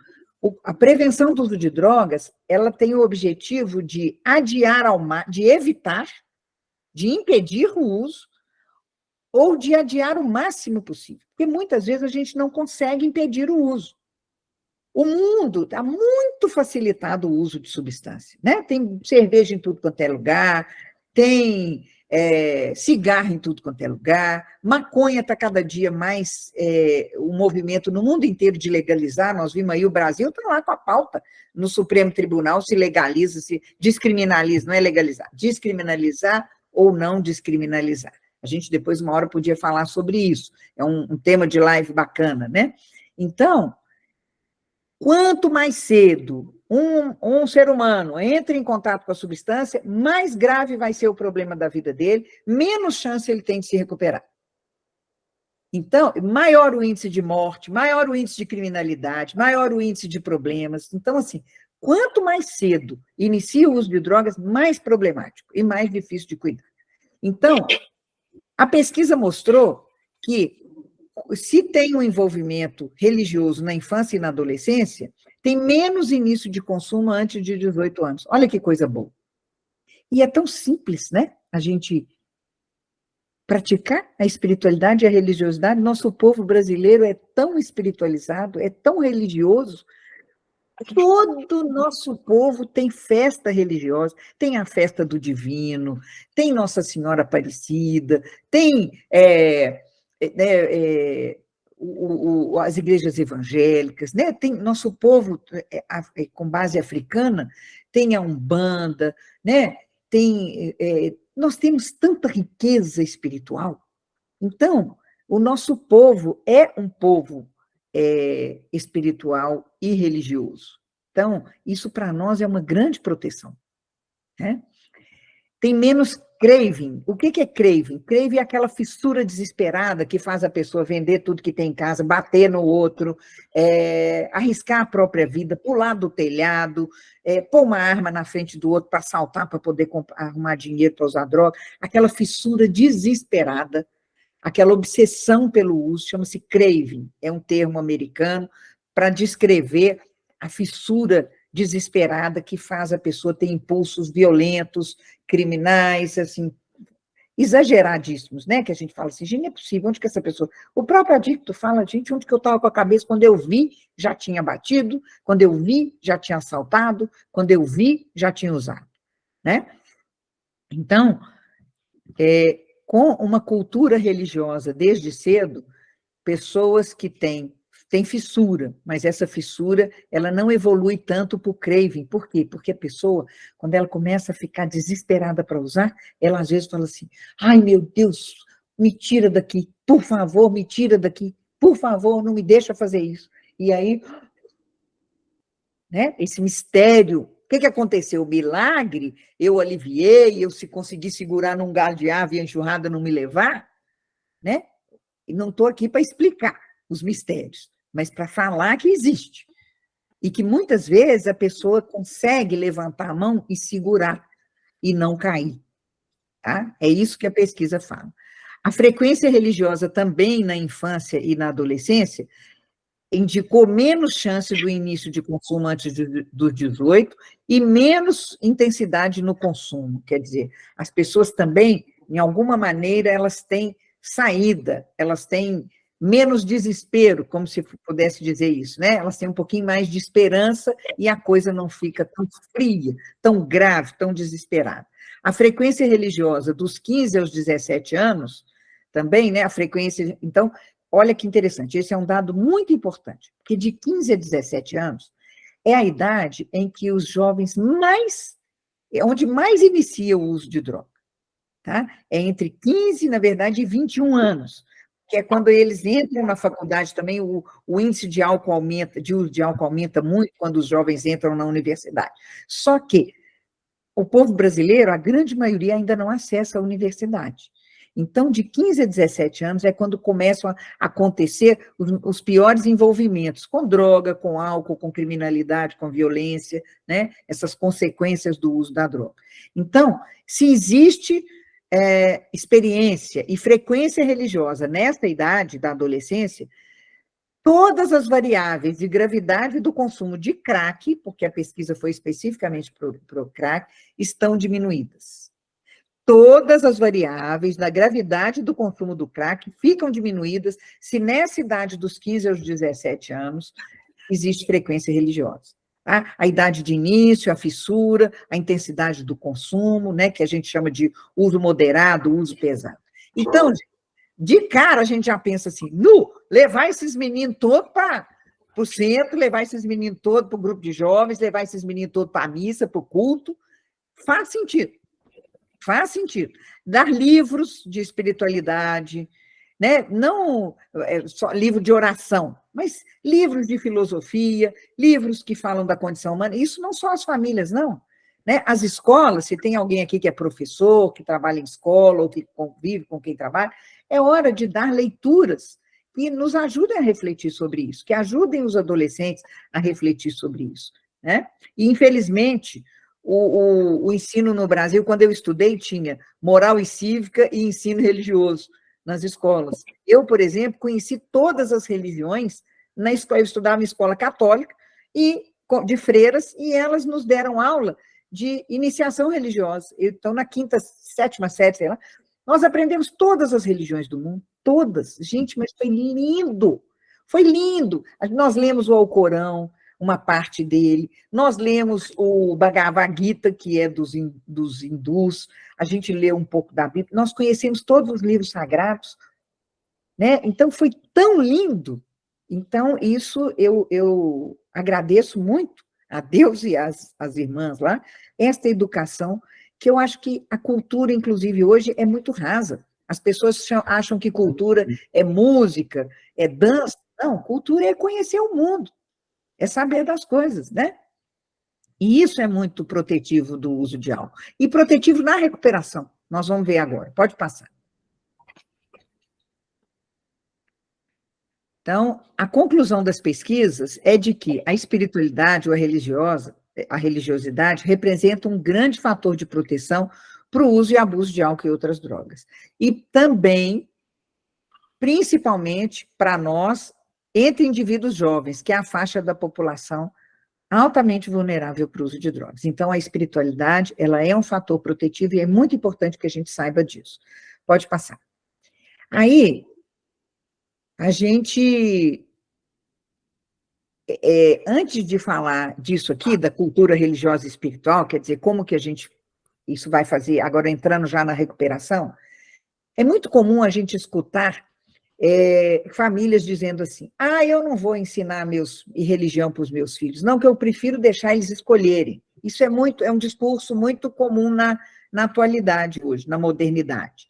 a prevenção do uso de drogas, ela tem o objetivo de adiar, de evitar, de impedir o uso, ou de adiar o máximo possível, porque muitas vezes a gente não consegue impedir o uso. O mundo está muito facilitado o uso de substância, né? Tem cerveja em tudo quanto é lugar, tem cigarro em tudo quanto é lugar, maconha está cada dia mais um movimento no mundo inteiro de legalizar. Nós vimos aí o Brasil está lá com a pauta no Supremo Tribunal, se legaliza, se descriminaliza, não é legalizar, descriminalizar ou não descriminalizar. A gente depois, uma hora, podia falar sobre isso. É um tema de live bacana, né? Então, quanto mais cedo um ser humano entra em contato com a substância, mais grave vai ser o problema da vida dele, menos chance ele tem de se recuperar. Então, maior o índice de morte, maior o índice de criminalidade, maior o índice de problemas. Então, assim, quanto mais cedo inicia o uso de drogas, mais problemático e mais difícil de cuidar. Então, a pesquisa mostrou que, se tem um envolvimento religioso na infância e na adolescência, tem menos início de consumo antes de 18 anos. Olha que coisa boa. E é tão simples, né? A gente praticar a espiritualidade e a religiosidade. Nosso povo brasileiro é tão espiritualizado, é tão religioso. Todo o nosso povo tem festa religiosa, tem a festa do Divino, tem Nossa Senhora Aparecida, tem as igrejas evangélicas, né? Tem nosso povo com base africana, tem a Umbanda, né? Nós temos tanta riqueza espiritual. Então, o nosso povo é um povo espiritual e religioso. Então, isso para nós é uma grande proteção. Né? Tem menos craving. O que é craving? Craving é aquela fissura desesperada que faz a pessoa vender tudo que tem em casa, bater no outro, arriscar a própria vida, pular do telhado, pôr uma arma na frente do outro para assaltar, para poder arrumar dinheiro para usar droga. Aquela fissura desesperada, aquela obsessão pelo uso, chama-se craving, é um termo americano para descrever a fissura desesperada que faz a pessoa ter impulsos violentos, criminais, assim, exageradíssimos, né? Que a gente fala assim, gente, não é possível, onde que essa pessoa... O próprio adicto fala, gente, onde que eu estava com a cabeça? Quando eu vi, já tinha batido, quando eu vi, já tinha assaltado, quando eu vi, já tinha usado, né? Então, com uma cultura religiosa desde cedo, pessoas que têm fissura, mas essa fissura, ela não evolui tanto para o craving. Por quê? Porque a pessoa, quando ela começa a ficar desesperada para usar, ela às vezes fala assim, ai meu Deus, me tira daqui, por favor, me tira daqui, por favor, não me deixa fazer isso. E aí, né, esse mistério, o que aconteceu? O milagre, eu aliviei, eu consegui segurar num galho de árvore e a enxurrada não me levar, né? E não estou aqui para explicar os mistérios, mas para falar que existe. E que muitas vezes a pessoa consegue levantar a mão e segurar, e não cair. Tá? É isso que a pesquisa fala. A frequência religiosa também na infância e na adolescência indicou menos chance do início de consumo antes dos 18 e menos intensidade no consumo. Quer dizer, as pessoas também, em alguma maneira, elas têm saída, elas têm menos desespero, como se pudesse dizer isso, né? Elas têm um pouquinho mais de esperança e a coisa não fica tão fria, tão grave, tão desesperada. A frequência religiosa dos 15 aos 17 anos, também, né? A frequência... Então, olha que interessante, esse é um dado muito importante, porque de 15 a 17 anos é a idade em que os jovens onde mais inicia o uso de droga, tá? É entre 15, na verdade, e 21 anos, que é quando eles entram na faculdade também, o índice de álcool aumenta, de uso de álcool aumenta muito quando os jovens entram na universidade. Só que o povo brasileiro, a grande maioria, ainda não acessa a universidade. Então, de 15 a 17 anos é quando começam a acontecer os piores envolvimentos com droga, com álcool, com criminalidade, com violência, né? Essas consequências do uso da droga. Então, se existe experiência e frequência religiosa nesta idade da adolescência, todas as variáveis de gravidade do consumo de crack, porque a pesquisa foi especificamente para o crack, estão diminuídas. Todas as variáveis da gravidade do consumo do crack ficam diminuídas se nessa idade dos 15 aos 17 anos existe frequência religiosa. Tá? A idade de início, a fissura, a intensidade do consumo, né, que a gente chama de uso moderado, uso pesado. Então, de cara, a gente já pensa assim, levar esses meninos todos para o centro, levar esses meninos todos para o grupo de jovens, levar esses meninos todos para a missa, para o culto, faz sentido. Faz sentido. Dar livros de espiritualidade, né? Não só livro de oração, mas livros de filosofia, livros que falam da condição humana. Isso não só as famílias, não. Né? As escolas, se tem alguém aqui que é professor, que trabalha em escola, ou que convive com quem trabalha, é hora de dar leituras que nos ajudem a refletir sobre isso, que ajudem os adolescentes a refletir sobre isso. Né? E, infelizmente, o ensino no Brasil, quando eu estudei, tinha moral e cívica e ensino religioso nas escolas. Eu, por exemplo, conheci todas as religiões na escola. Eu estudava em escola católica e de freiras, e elas nos deram aula de iniciação religiosa. Então, na quinta, sétima série, sei lá, nós aprendemos todas as religiões do mundo, todas. Gente, mas foi lindo! Foi lindo! Nós lemos o Alcorão, uma parte dele, nós lemos o Bhagavad Gita, que é dos hindus, a gente leu um pouco da Bíblia, nós conhecemos todos os livros sagrados, né? Então, foi tão lindo. Então, isso eu agradeço muito a Deus e as irmãs lá, esta educação, que eu acho que a cultura, inclusive, hoje é muito rasa. As pessoas acham que cultura é música, é dança. Não, cultura é conhecer o mundo, é saber das coisas, né? E isso é muito protetivo do uso de álcool. E protetivo na recuperação. Nós vamos ver agora. Pode passar. Então, a conclusão das pesquisas é de que a espiritualidade ou a religiosidade representa um grande fator de proteção para o uso e abuso de álcool e outras drogas. E também, principalmente para nós, entre indivíduos jovens, que é a faixa da população altamente vulnerável para o uso de drogas. Então, a espiritualidade, ela é um fator protetivo e é muito importante que a gente saiba disso. Pode passar. Aí, a gente, antes de falar disso aqui, da cultura religiosa e espiritual, quer dizer, como que isso vai fazer, agora entrando já na recuperação, é muito comum a gente escutar famílias dizendo assim, eu não vou ensinar religião para os meus filhos, não, que eu prefiro deixar eles escolherem. Isso é um discurso muito comum na atualidade hoje, na modernidade.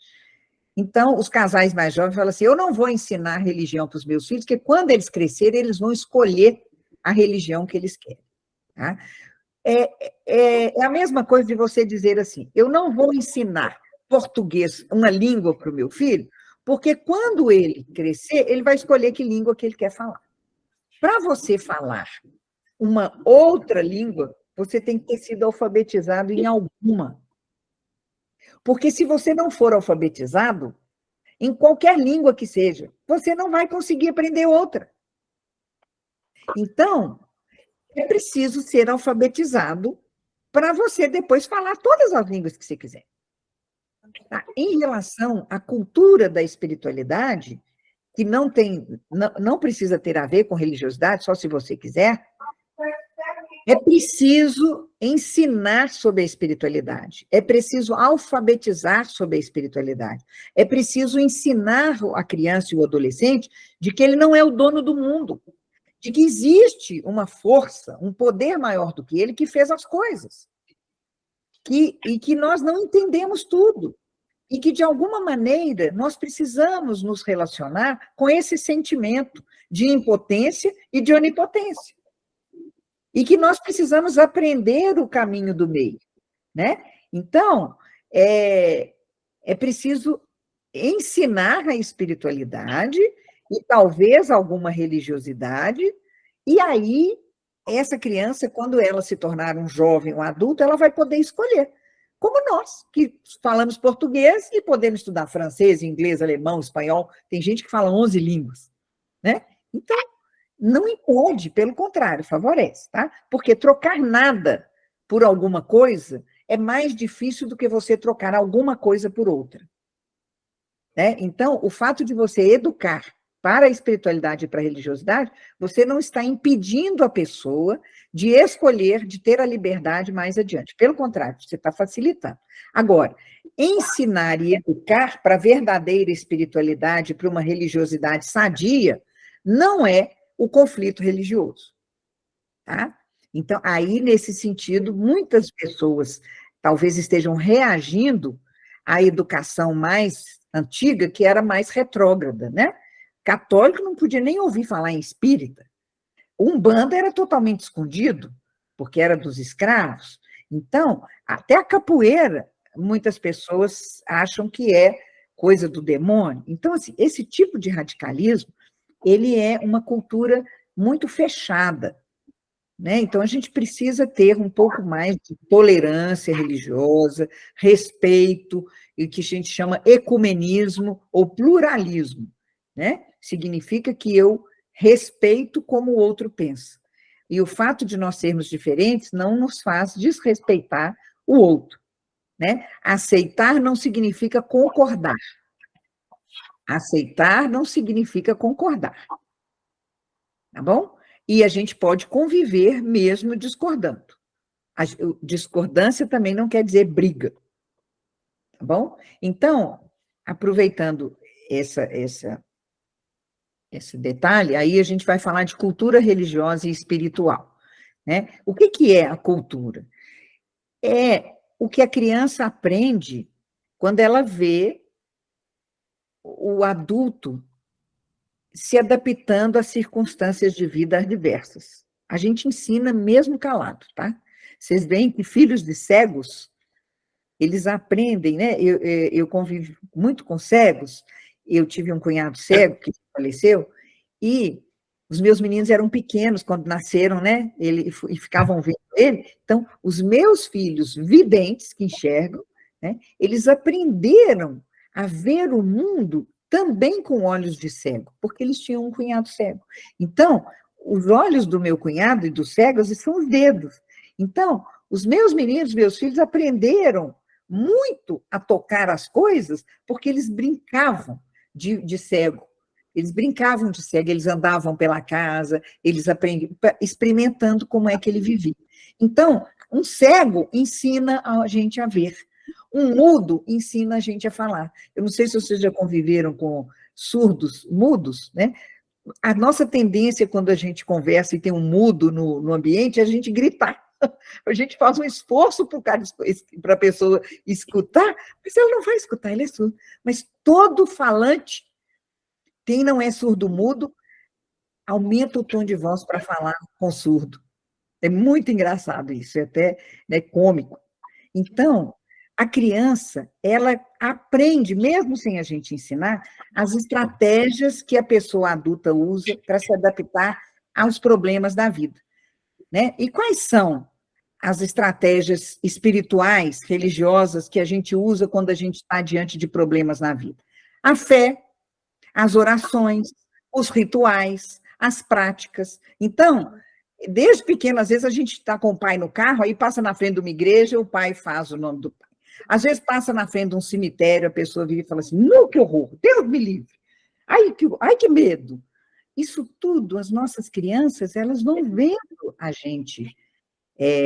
Então, os casais mais jovens falam assim, eu não vou ensinar religião para os meus filhos, porque quando eles crescerem, eles vão escolher a religião que eles querem. Tá? É a mesma coisa de você dizer assim, eu não vou ensinar português, uma língua para o meu filho, porque quando ele crescer, ele vai escolher que língua que ele quer falar. Para você falar uma outra língua, você tem que ter sido alfabetizado em alguma. Porque se você não for alfabetizado, em qualquer língua que seja, você não vai conseguir aprender outra. Então, é preciso ser alfabetizado para você depois falar todas as línguas que você quiser. Em relação à cultura da espiritualidade, que não precisa ter a ver com religiosidade, só se você quiser, É preciso ensinar sobre a espiritualidade, é preciso alfabetizar sobre a espiritualidade, é preciso ensinar a criança e o adolescente de que ele não é o dono do mundo, de que existe uma força, um poder maior do que ele que fez as coisas, e que nós não entendemos tudo, e que, de alguma maneira, nós precisamos nos relacionar com esse sentimento de impotência e de onipotência. E que nós precisamos aprender o caminho do meio, né? Então, é preciso ensinar a espiritualidade e talvez alguma religiosidade, e aí essa criança, quando ela se tornar um jovem, um adulto, ela vai poder escolher. Como nós, que falamos português e podemos estudar francês, inglês, alemão, espanhol, tem gente que fala 11 línguas, né? Então, não impede, pelo contrário, favorece, tá? Porque trocar nada por alguma coisa é mais difícil do que você trocar alguma coisa por outra, né? Então, o fato de você educar para a espiritualidade e para a religiosidade, você não está impedindo a pessoa de escolher, de ter a liberdade mais adiante. Pelo contrário, você está facilitando. Agora, ensinar e educar para a verdadeira espiritualidade, para uma religiosidade sadia, não é o conflito religioso, tá? Então, aí, nesse sentido, muitas pessoas talvez estejam reagindo à educação mais antiga, que era mais retrógrada, né? Católico não podia nem ouvir falar em espírita. Umbanda era totalmente escondido, porque era dos escravos. Então, até a capoeira, muitas pessoas acham que é coisa do demônio. Então, assim, esse tipo de radicalismo, ele é uma cultura muito fechada, né? Então, a gente precisa ter um pouco mais de tolerância religiosa, respeito, e o que a gente chama ecumenismo ou pluralismo, né? Significa que eu respeito como o outro pensa. E o fato de nós sermos diferentes não nos faz desrespeitar o outro, né? Aceitar não significa concordar. Aceitar não significa concordar, tá bom? E a gente pode conviver mesmo discordando. A discordância também não quer dizer briga, tá bom? Então, aproveitando esse detalhe, aí a gente vai falar de cultura religiosa e espiritual, né? O que é a cultura? É o que a criança aprende quando ela vê o adulto se adaptando às circunstâncias de vida adversas. A gente ensina mesmo calado, tá? Vocês veem que filhos de cegos, eles aprendem, né? Eu convivo muito com cegos, eu tive um cunhado cego que faleceu, e os meus meninos eram pequenos quando nasceram, né? E ficavam vendo ele. Então, os meus filhos videntes, que enxergam, né? Eles aprenderam a ver o mundo também com olhos de cego, porque eles tinham um cunhado cego. Então, os olhos do meu cunhado e dos cegos são os dedos. Então, os meus meninos, meus filhos, aprenderam muito a tocar as coisas, porque eles brincavam de cego. Eles brincavam de cego, eles andavam pela casa, eles aprendiam, experimentando como é que ele vivia. Então, um cego ensina a gente a ver. Um mudo ensina a gente a falar. Eu não sei se vocês já conviveram com surdos, mudos, né? A nossa tendência, quando a gente conversa e tem um mudo no ambiente, é a gente gritar. A gente faz um esforço para a pessoa escutar, mas ela não vai escutar, ele é surdo. Mas todo falante, quem não é surdo-mudo, aumenta o tom de voz para falar com surdo. É muito engraçado isso, é até, né, cômico. Então, a criança, ela aprende, mesmo sem a gente ensinar, as estratégias que a pessoa adulta usa para se adaptar aos problemas da vida, né? E quais são as estratégias espirituais, religiosas, que a gente usa quando a gente está diante de problemas na vida? A fé, as orações, os rituais, as práticas. Então, desde pequeno, às vezes a gente está com o pai no carro, aí passa na frente de uma igreja, o pai faz o nome do pai. Às vezes passa na frente de um cemitério, a pessoa vira e fala assim, não, que horror, Deus me livre. Ai, que medo. Isso tudo, as nossas crianças, elas vão vendo a gente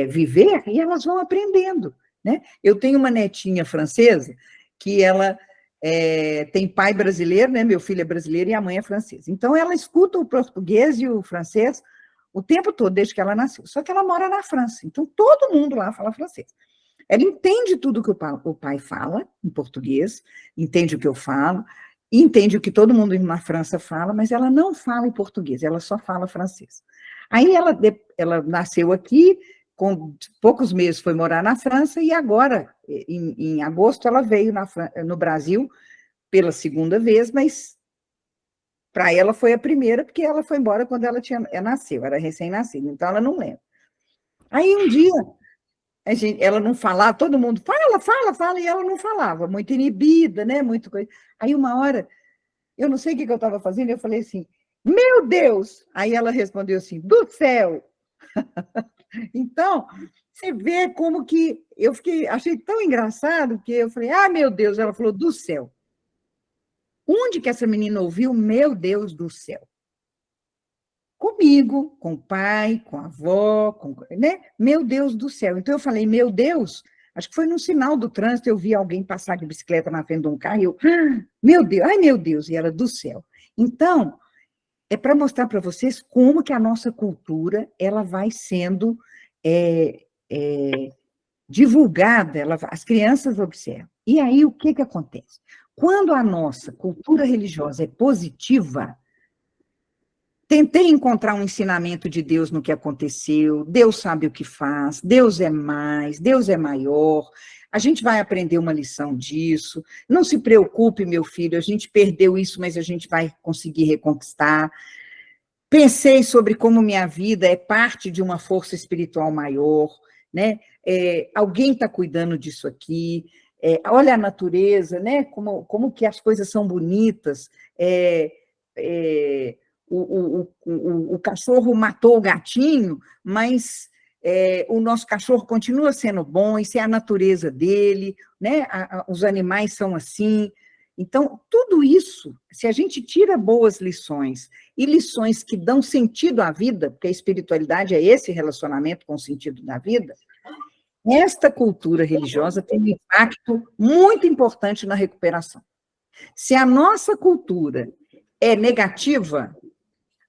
viver e elas vão aprendendo, né? Eu tenho uma netinha francesa que ela tem pai brasileiro, né? Meu filho é brasileiro e a mãe é francesa. Então, ela escuta o português e o francês o tempo todo, desde que ela nasceu. Só que ela mora na França, então todo mundo lá fala francês. Ela entende tudo que o pai fala em português, entende o que eu falo, entende o que todo mundo na França fala, mas ela não fala em português, ela só fala francês. Aí ela nasceu aqui, com poucos meses foi morar na França, e agora, em agosto, ela veio no Brasil pela segunda vez, mas para ela foi a primeira, porque ela foi embora quando ela nasceu, era recém-nascida, então ela não lembra. Aí um dia, ela não falava, todo mundo fala, e ela não falava, muito inibida, né, muito coisa. Aí uma hora, eu não sei o que eu estava fazendo, eu falei assim, meu Deus! Aí ela respondeu assim, do céu! Então, você vê como que achei tão engraçado que eu falei, meu Deus, ela falou, do céu. Onde que essa menina ouviu, meu Deus do céu? Comigo, com o pai, com a avó, né? Meu Deus do céu. Então eu falei, meu Deus, acho que foi no sinal do trânsito, eu vi alguém passar de bicicleta na frente de um carro, e eu, meu Deus, ai meu Deus, e era do céu. Então, é para mostrar para vocês como que a nossa cultura, ela vai sendo divulgada, as crianças observam. E aí, o que acontece? Quando a nossa cultura religiosa é positiva, tentei encontrar um ensinamento de Deus no que aconteceu, Deus sabe o que faz, Deus é mais, Deus é maior, a gente vai aprender uma lição disso, não se preocupe, meu filho, a gente perdeu isso, mas a gente vai conseguir reconquistar. Pensei sobre como minha vida é parte de uma força espiritual maior, né? Alguém está cuidando disso aqui, olha a natureza, né? Como que as coisas são bonitas, o cachorro matou o gatinho, mas o nosso cachorro continua sendo bom, isso é a natureza dele, né? Os animais são assim. Então, tudo isso, se a gente tira boas lições, e lições que dão sentido à vida, porque a espiritualidade é esse relacionamento com o sentido da vida, esta cultura religiosa tem um impacto muito importante na recuperação. Se a nossa cultura é negativa,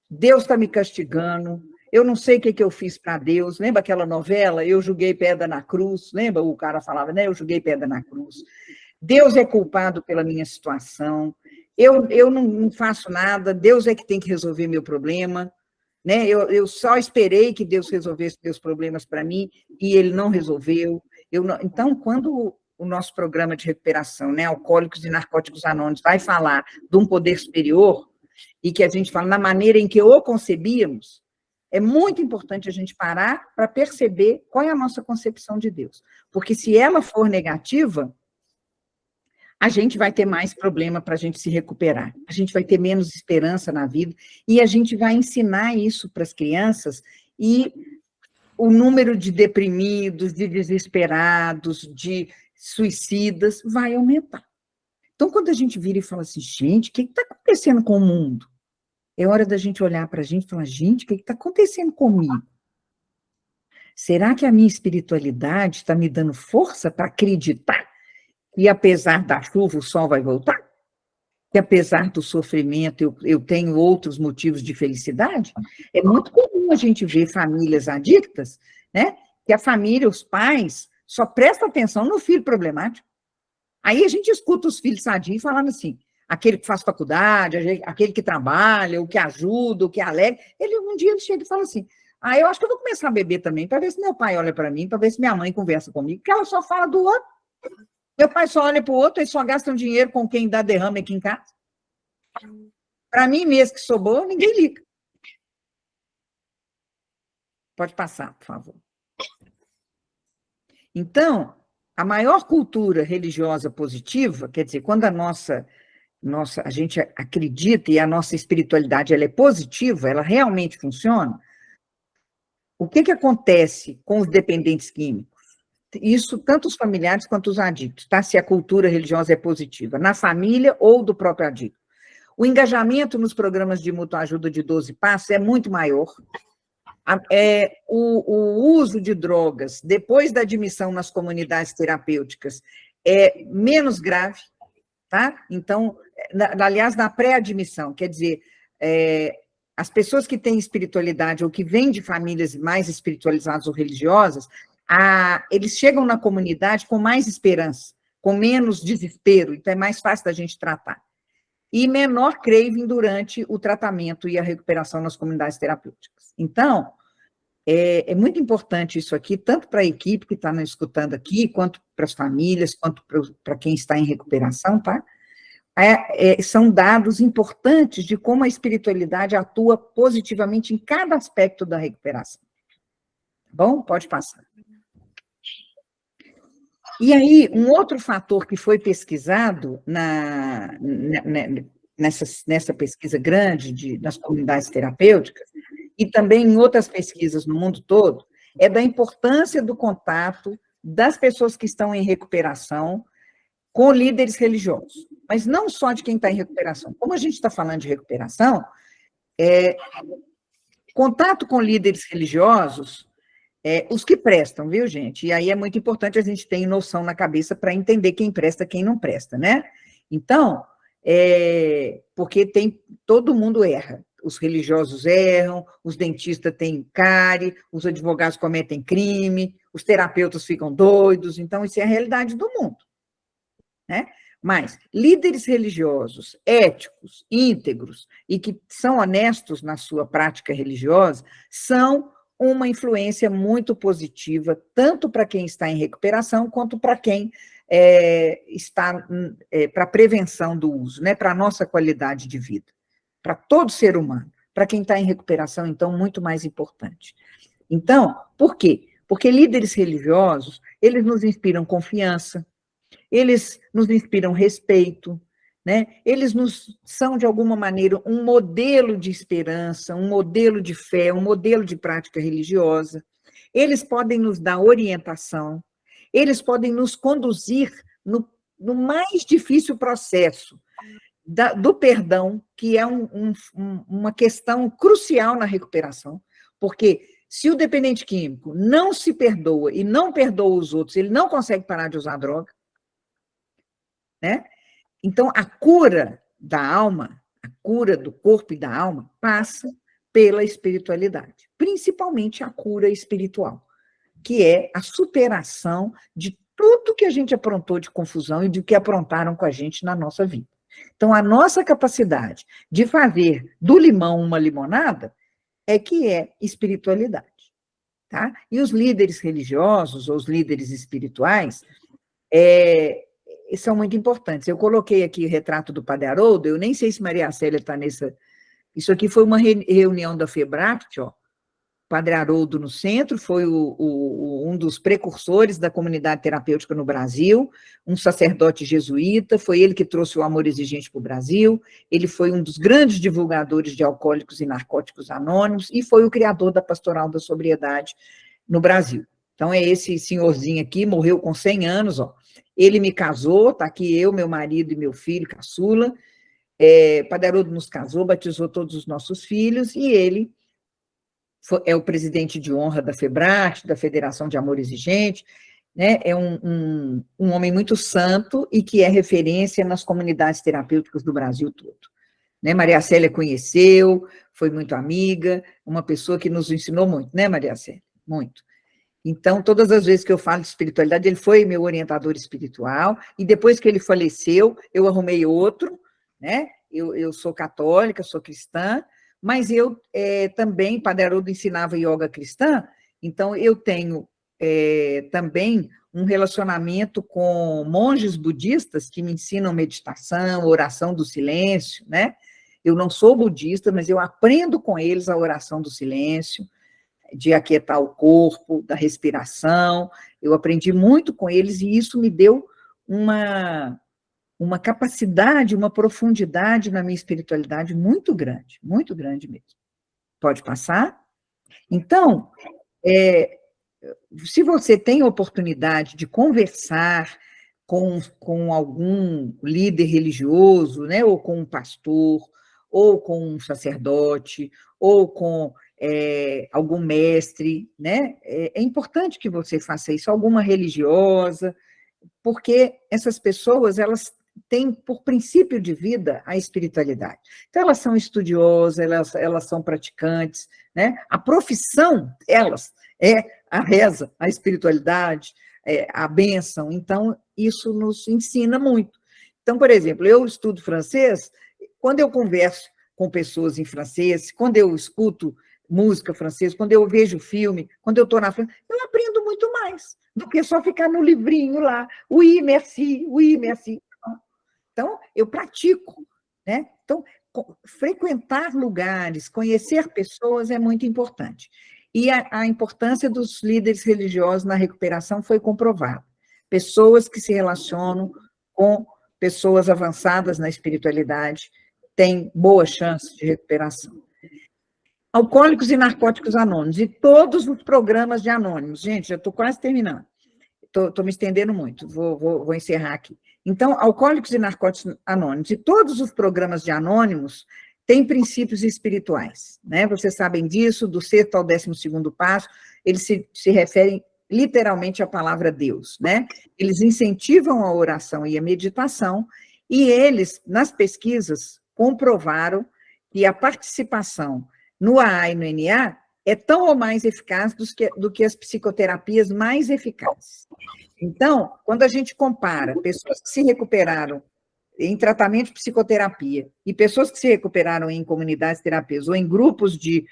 Deus está me castigando, eu não sei o que eu fiz para Deus. Lembra aquela novela, Eu Joguei Pedra na Cruz? Lembra? O cara falava, né? Eu joguei pedra na cruz. Deus é culpado pela minha situação, eu não faço nada, Deus é que tem que resolver meu problema, né? Eu só esperei que Deus resolvesse meus problemas para mim, e Ele não resolveu. Então, quando o nosso programa de recuperação, né, Alcoólicos e Narcóticos Anônimos, vai falar de um poder superior, e que a gente fala na maneira em que o concebíamos, é muito importante a gente parar para perceber qual é a nossa concepção de Deus. Porque se ela for negativa, a gente vai ter mais problema para a gente se recuperar, a gente vai ter menos esperança na vida, e a gente vai ensinar isso para as crianças, e o número de deprimidos, de desesperados, de suicidas vai aumentar. Então, quando a gente vira e fala assim, gente, o que está acontecendo com o mundo? É hora da gente olhar para a gente e falar, gente, o que está acontecendo comigo? Será que a minha espiritualidade está me dando força para acreditar que, apesar da chuva, o sol vai voltar? Que, apesar do sofrimento, eu tenho outros motivos de felicidade? É muito comum a gente ver famílias adictas, né? Que a família, os pais, só prestam atenção no filho problemático. Aí a gente escuta os filhos sadios falando assim, aquele que faz faculdade, aquele que trabalha, o que ajuda, o que alegra. Um dia ele chega e fala assim, eu acho que eu vou começar a beber também, para ver se meu pai olha para mim, para ver se minha mãe conversa comigo, porque ela só fala do outro. Meu pai só olha para o outro, eles só gastam dinheiro com quem dá derrame aqui em casa. Para mim mesmo que sou boa, ninguém liga. Pode passar, por favor. Então, a maior cultura religiosa positiva, quer dizer, quando a gente acredita e a nossa espiritualidade ela é positiva, ela realmente funciona, o que acontece com os dependentes químicos? Isso, tanto os familiares quanto os adictos, tá? Se a cultura religiosa é positiva, na família ou do próprio adicto. O engajamento nos programas de mútua ajuda de 12 passos é muito maior. O uso de drogas depois da admissão nas comunidades terapêuticas é menos grave, tá? Então, aliás, na pré-admissão, quer dizer, as pessoas que têm espiritualidade ou que vêm de famílias mais espiritualizadas ou religiosas, eles chegam na comunidade com mais esperança, com menos desespero, então é mais fácil da gente tratar. E menor craving durante o tratamento e a recuperação nas comunidades terapêuticas. Então, é muito importante isso aqui, tanto para a equipe que está nos escutando aqui, quanto para as famílias, quanto para quem está em recuperação, tá? São dados importantes de como a espiritualidade atua positivamente em cada aspecto da recuperação. Tá bom? Pode passar. E aí, um outro fator que foi pesquisado nessa pesquisa grande nas comunidades terapêuticas, e também em outras pesquisas no mundo todo, é da importância do contato das pessoas que estão em recuperação com líderes religiosos. Mas não só de quem está em recuperação. Como a gente está falando de recuperação, contato com líderes religiosos, os que prestam, viu, gente? E aí é muito importante a gente ter noção na cabeça para entender quem presta e quem não presta, né? Então, porque todo mundo erra. Os religiosos erram, os dentistas têm cárie, os advogados cometem crime, os terapeutas ficam doidos, então isso é a realidade do mundo, né? Mas líderes religiosos, éticos, íntegros e que são honestos na sua prática religiosa, são uma influência muito positiva, tanto para quem está em recuperação, quanto para quem está para a prevenção do uso, né? Para a nossa qualidade de vida. Para todo ser humano, para quem está em recuperação, então, muito mais importante. Então, por quê? Porque líderes religiosos, eles nos inspiram confiança, eles nos inspiram respeito, né? Eles são, de alguma maneira, um modelo de esperança, um modelo de fé, um modelo de prática religiosa. Eles podem nos dar orientação, eles podem nos conduzir no mais difícil processo, do perdão, que é uma questão crucial na recuperação, porque se o dependente químico não se perdoa e não perdoa os outros, ele não consegue parar de usar droga, né? Então, a cura da alma, a cura do corpo e da alma, passa pela espiritualidade, principalmente a cura espiritual, que é a superação de tudo que a gente aprontou de confusão e de que aprontaram com a gente na nossa vida. Então, a nossa capacidade de fazer do limão uma limonada é que é espiritualidade, tá? E os líderes religiosos ou os líderes espirituais são muito importantes. Eu coloquei aqui o retrato do Padre Haroldo, eu nem sei se Maria Célia está nessa... Isso aqui foi uma reunião da FEBRAPT, ó. Padre Haroldo no centro, foi um dos precursores da comunidade terapêutica no Brasil, um sacerdote jesuíta, foi ele que trouxe o amor exigente para o Brasil, ele foi um dos grandes divulgadores de alcoólicos e narcóticos anônimos e foi o criador da pastoral da sobriedade no Brasil. Então, é esse senhorzinho aqui, morreu com 100 anos, ó. Ele me casou, está aqui eu, meu marido e meu filho, caçula. Padre Haroldo nos casou, batizou todos os nossos filhos, e ele é o presidente de honra da FEBRAT, da Federação de Amor Exigente, né? É um homem muito santo e que é referência nas comunidades terapêuticas do Brasil todo. Né? Maria Célia conheceu, foi muito amiga, uma pessoa que nos ensinou muito, né, Maria Célia? Muito. Então, todas as vezes que eu falo de espiritualidade, ele foi meu orientador espiritual, e depois que ele faleceu, eu arrumei outro, né? Eu sou católica, sou cristã, mas eu também, Padre Haroldo ensinava yoga cristã, então eu tenho também um relacionamento com monges budistas que me ensinam meditação, oração do silêncio, né? Eu não sou budista, mas eu aprendo com eles a oração do silêncio, de aquietar o corpo, da respiração, eu aprendi muito com eles, e isso me deu uma capacidade, uma profundidade na minha espiritualidade muito grande mesmo. Pode passar? Então, se você tem a oportunidade de conversar com algum líder religioso, né, ou com um pastor, ou com um sacerdote, ou com algum mestre, né? É importante que você faça isso, alguma religiosa, porque essas pessoas, elas têm por princípio de vida a espiritualidade. Então, elas são estudiosas, elas são praticantes, né? A profissão delas é a reza, a espiritualidade, a bênção. Então, isso nos ensina muito. Então, por exemplo, eu estudo francês, quando eu converso com pessoas em francês, quando eu escuto música francesa, quando eu vejo filme, quando eu estou na França, eu aprendo muito mais do que só ficar no livrinho lá, oui, merci, oui, merci. Então, eu pratico, né? Então, frequentar lugares, conhecer pessoas é muito importante. E a importância dos líderes religiosos na recuperação foi comprovada. Pessoas que se relacionam com pessoas avançadas na espiritualidade têm boa chance de recuperação. Alcoólicos e Narcóticos Anônimos, e todos os programas de anônimos. Gente, já estou quase terminando. Estou me estendendo muito, vou encerrar aqui. Então, Alcoólicos e Narcóticos Anônimos, e todos os programas de anônimos têm princípios espirituais, né? Vocês sabem disso, do sexto ao 12º passo, eles se referem literalmente à palavra Deus, né? Eles incentivam a oração e a meditação, e eles, nas pesquisas, comprovaram que a participação no AA e no NA é tão ou mais eficaz do que as psicoterapias mais eficazes. Então, quando a gente compara pessoas que se recuperaram em tratamento de psicoterapia e pessoas que se recuperaram em comunidades terapêuticas ou em grupos de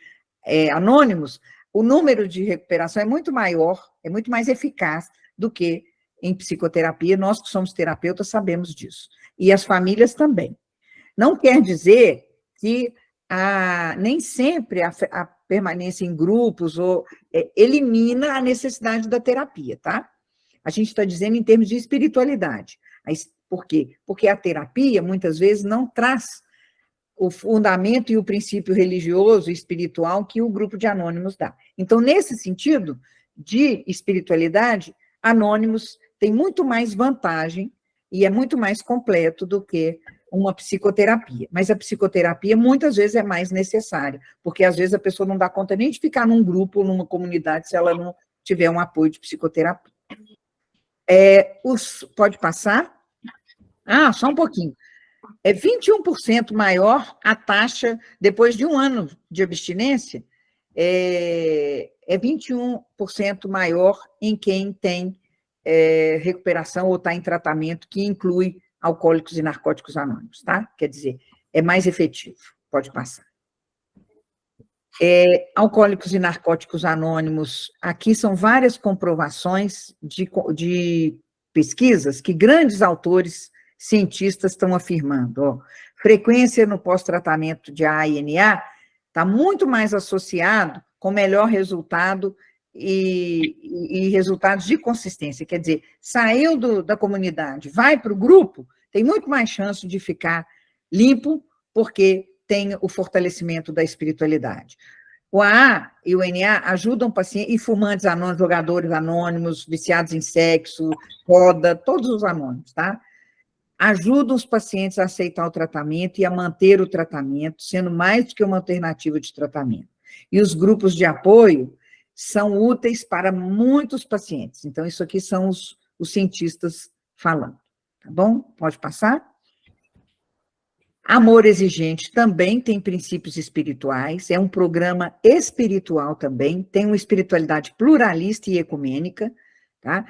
anônimos, o número de recuperação é muito maior, é muito mais eficaz do que em psicoterapia. Nós que somos terapeutas sabemos disso. E as famílias também. Não quer dizer que nem sempre a permanência em grupos elimina a necessidade da terapia, tá? A gente está dizendo em termos de espiritualidade. Por quê? Porque a terapia, muitas vezes, não traz o fundamento e o princípio religioso e espiritual que o grupo de anônimos dá. Então, nesse sentido de espiritualidade, anônimos tem muito mais vantagem e é muito mais completo do que uma psicoterapia. Mas a psicoterapia, muitas vezes, é mais necessária, porque, às vezes, a pessoa não dá conta nem de ficar num grupo ou numa comunidade se ela não tiver um apoio de psicoterapia. Pode passar? Só um pouquinho. É 21% maior a taxa, depois de 1 ano de abstinência, é 21% maior em quem tem recuperação ou está em tratamento, que inclui Alcoólicos e Narcóticos Anônimos, tá? Quer dizer, é mais efetivo. Pode passar. Alcoólicos e Narcóticos Anônimos, aqui são várias comprovações de pesquisas que grandes autores cientistas estão afirmando. Frequência no pós-tratamento de AA e NA está muito mais associado com melhor resultado e resultados de consistência. Quer dizer, saiu da comunidade, vai para o grupo, tem muito mais chance de ficar limpo, porque tem o fortalecimento da espiritualidade. O AA e o NA ajudam pacientes, e fumantes anônimos, jogadores anônimos, viciados em sexo, roda, todos os anônimos, tá? Ajudam os pacientes a aceitar o tratamento e a manter o tratamento, sendo mais do que uma alternativa de tratamento. E os grupos de apoio são úteis para muitos pacientes. Então, isso aqui são os cientistas falando. Tá bom? Pode passar? Amor Exigente também tem princípios espirituais, é um programa espiritual também, tem uma espiritualidade pluralista e ecumênica, tá?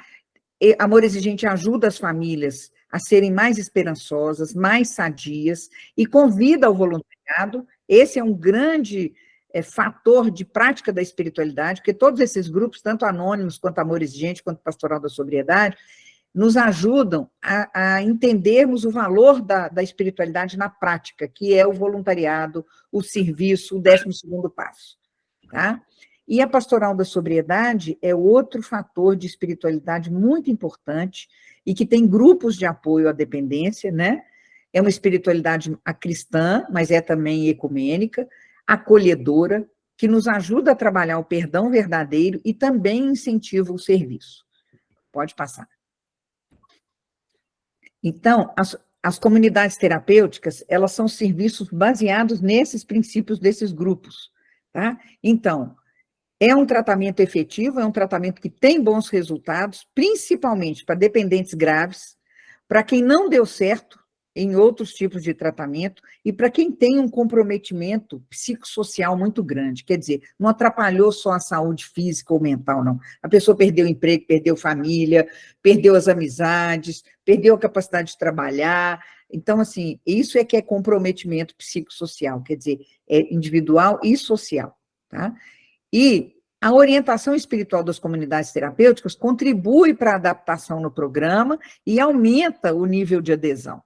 Amor Exigente ajuda as famílias a serem mais esperançosas, mais sadias, e convida ao voluntariado. Esse é um grande fator de prática da espiritualidade, porque todos esses grupos, tanto anônimos, quanto Amor Exigente, quanto Pastoral da Sobriedade, nos ajudam a entendermos o valor da espiritualidade na prática, que é o voluntariado, o serviço, o 12º passo, tá? E a Pastoral da Sobriedade é outro fator de espiritualidade muito importante e que tem grupos de apoio à dependência, né? É uma espiritualidade cristã, mas é também ecumênica, acolhedora, que nos ajuda a trabalhar o perdão verdadeiro e também incentiva o serviço. Pode passar. Então, as comunidades terapêuticas, elas são serviços baseados nesses princípios desses grupos, tá? Então, é um tratamento efetivo, é um tratamento que tem bons resultados, principalmente para dependentes graves, para quem não deu certo em outros tipos de tratamento e para quem tem um comprometimento psicossocial muito grande. Quer dizer, não atrapalhou só a saúde física ou mental, não. A pessoa perdeu o emprego, perdeu família, perdeu as amizades, perdeu a capacidade de trabalhar. Então, assim, isso é que é comprometimento psicossocial, quer dizer, é individual e social, tá? E a orientação espiritual das comunidades terapêuticas contribui para a adaptação no programa e aumenta o nível de adesão,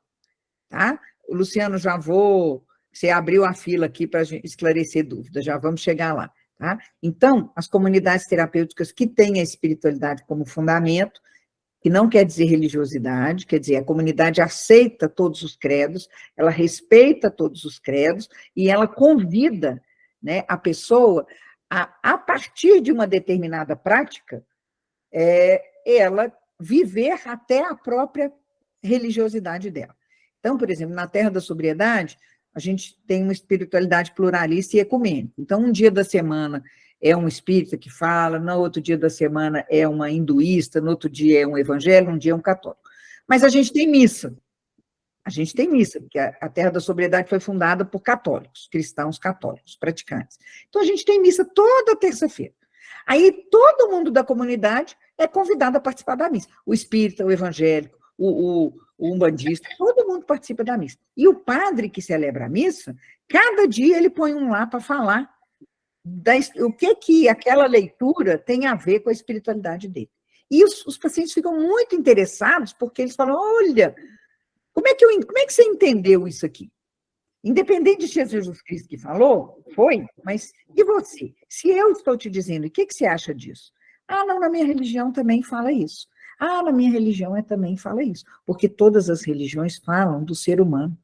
tá? Luciano, você abriu a fila aqui para esclarecer dúvidas, já vamos chegar lá, tá? Então, as comunidades terapêuticas que têm a espiritualidade como fundamento, que não quer dizer religiosidade, quer dizer, a comunidade aceita todos os credos, ela respeita todos os credos e ela convida, né, a pessoa a partir de uma determinada prática, ela viver até a própria religiosidade dela. Então, por exemplo, na Terra da Sobriedade, a gente tem uma espiritualidade pluralista e ecumênica. Então, um dia da semana é um espírita que fala, no outro dia da semana é uma hinduísta, no outro dia é um evangélico, um dia é um católico. Mas a gente tem missa. A gente tem missa, porque a Terra da Sobriedade foi fundada por católicos, cristãos católicos, praticantes. Então, a gente tem missa toda terça-feira. Aí, todo mundo da comunidade é convidado a participar da missa. O espírita, o evangélico, o umbandista, todo mundo participa da missa. E o padre que celebra a missa, cada dia ele põe um lá para falar o que aquela leitura tem a ver com a espiritualidade dele. E os pacientes ficam muito interessados, porque eles falam, olha, como é que você entendeu isso aqui? Independente de ser Jesus Cristo que falou, foi, mas e você? Se eu estou te dizendo, o que você acha disso? Ah, não, na minha religião também fala isso. Ah, na minha religião também fala isso. Porque todas as religiões falam do ser humano,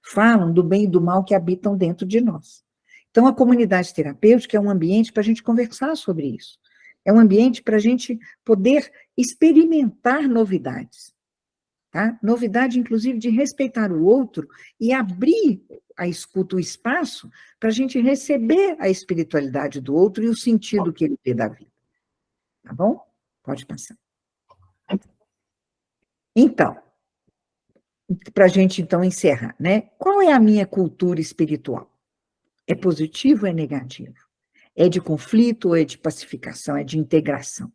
falam do bem e do mal que habitam dentro de nós. Então, a comunidade terapêutica é um ambiente para a gente conversar sobre isso. É um ambiente para a gente poder experimentar novidades. Tá? Novidade, inclusive, de respeitar o outro e abrir a escuta, o espaço, para a gente receber a espiritualidade do outro e o sentido que ele vê da vida. Tá bom? Pode passar. Então, para a gente, então, encerrar, né? Qual é a minha cultura espiritual? É positivo ou é negativo? É de conflito ou é de pacificação? É de integração?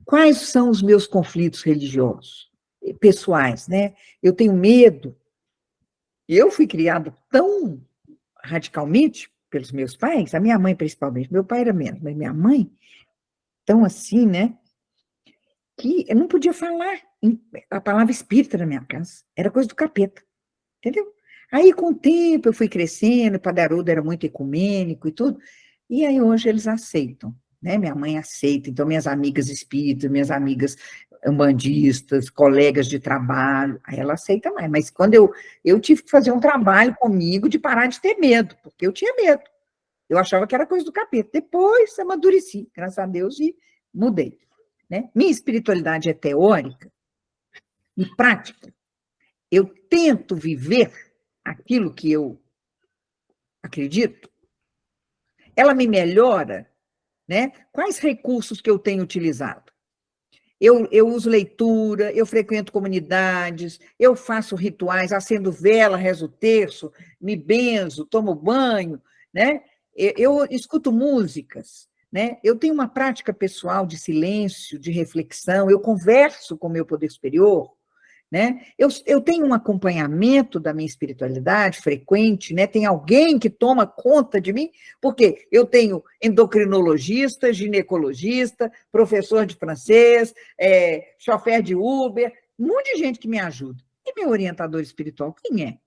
Quais são os meus conflitos religiosos? Pessoais, né? Eu tenho medo. Eu fui criada tão radicalmente pelos meus pais, a minha mãe principalmente, meu pai era menos, mas minha mãe, tão assim, né? Que eu não podia falar a palavra espírita na minha casa. Era coisa do capeta, entendeu? Aí, com o tempo, eu fui crescendo, o Padre Haroldo era muito ecumênico e tudo, e aí hoje eles aceitam, né? Minha mãe aceita, então minhas amigas espíritas, minhas amigas umbandistas, colegas de trabalho, aí ela aceita mais. Mas quando eu tive que fazer um trabalho comigo de parar de ter medo, porque eu tinha medo. Eu achava que era coisa do capeta. Depois amadureci, graças a Deus, e mudei. Né? Minha espiritualidade é teórica e prática. Eu tento viver aquilo que eu acredito. Ela me melhora, né? Quais recursos que eu tenho utilizado? Eu uso leitura, eu frequento comunidades, eu faço rituais, acendo vela, rezo o terço, me benzo, tomo banho, né? Eu escuto músicas, né? Eu tenho uma prática pessoal de silêncio, de reflexão, eu converso com o meu poder superior, né? Eu tenho um acompanhamento da minha espiritualidade frequente, né? Tem alguém que toma conta de mim, porque eu tenho endocrinologista, ginecologista, professor de francês, chofer de Uber, um monte de gente que me ajuda. E meu orientador espiritual, quem é?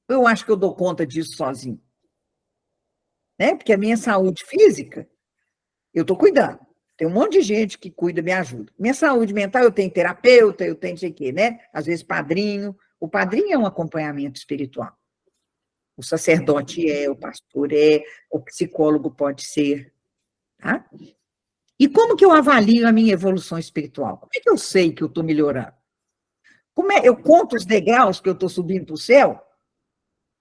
Eu acho que eu dou conta disso sozinho, né? Porque a minha saúde física, eu estou cuidando. Tem um monte de gente que cuida, me ajuda. Minha saúde mental, eu tenho terapeuta, eu tenho não sei o quê, né? Às vezes padrinho. O padrinho é um acompanhamento espiritual. O sacerdote o pastor o psicólogo pode ser. Tá? E como que eu avalio a minha evolução espiritual? Como é que eu sei que eu estou melhorando? Eu conto os degraus que eu estou subindo para o céu,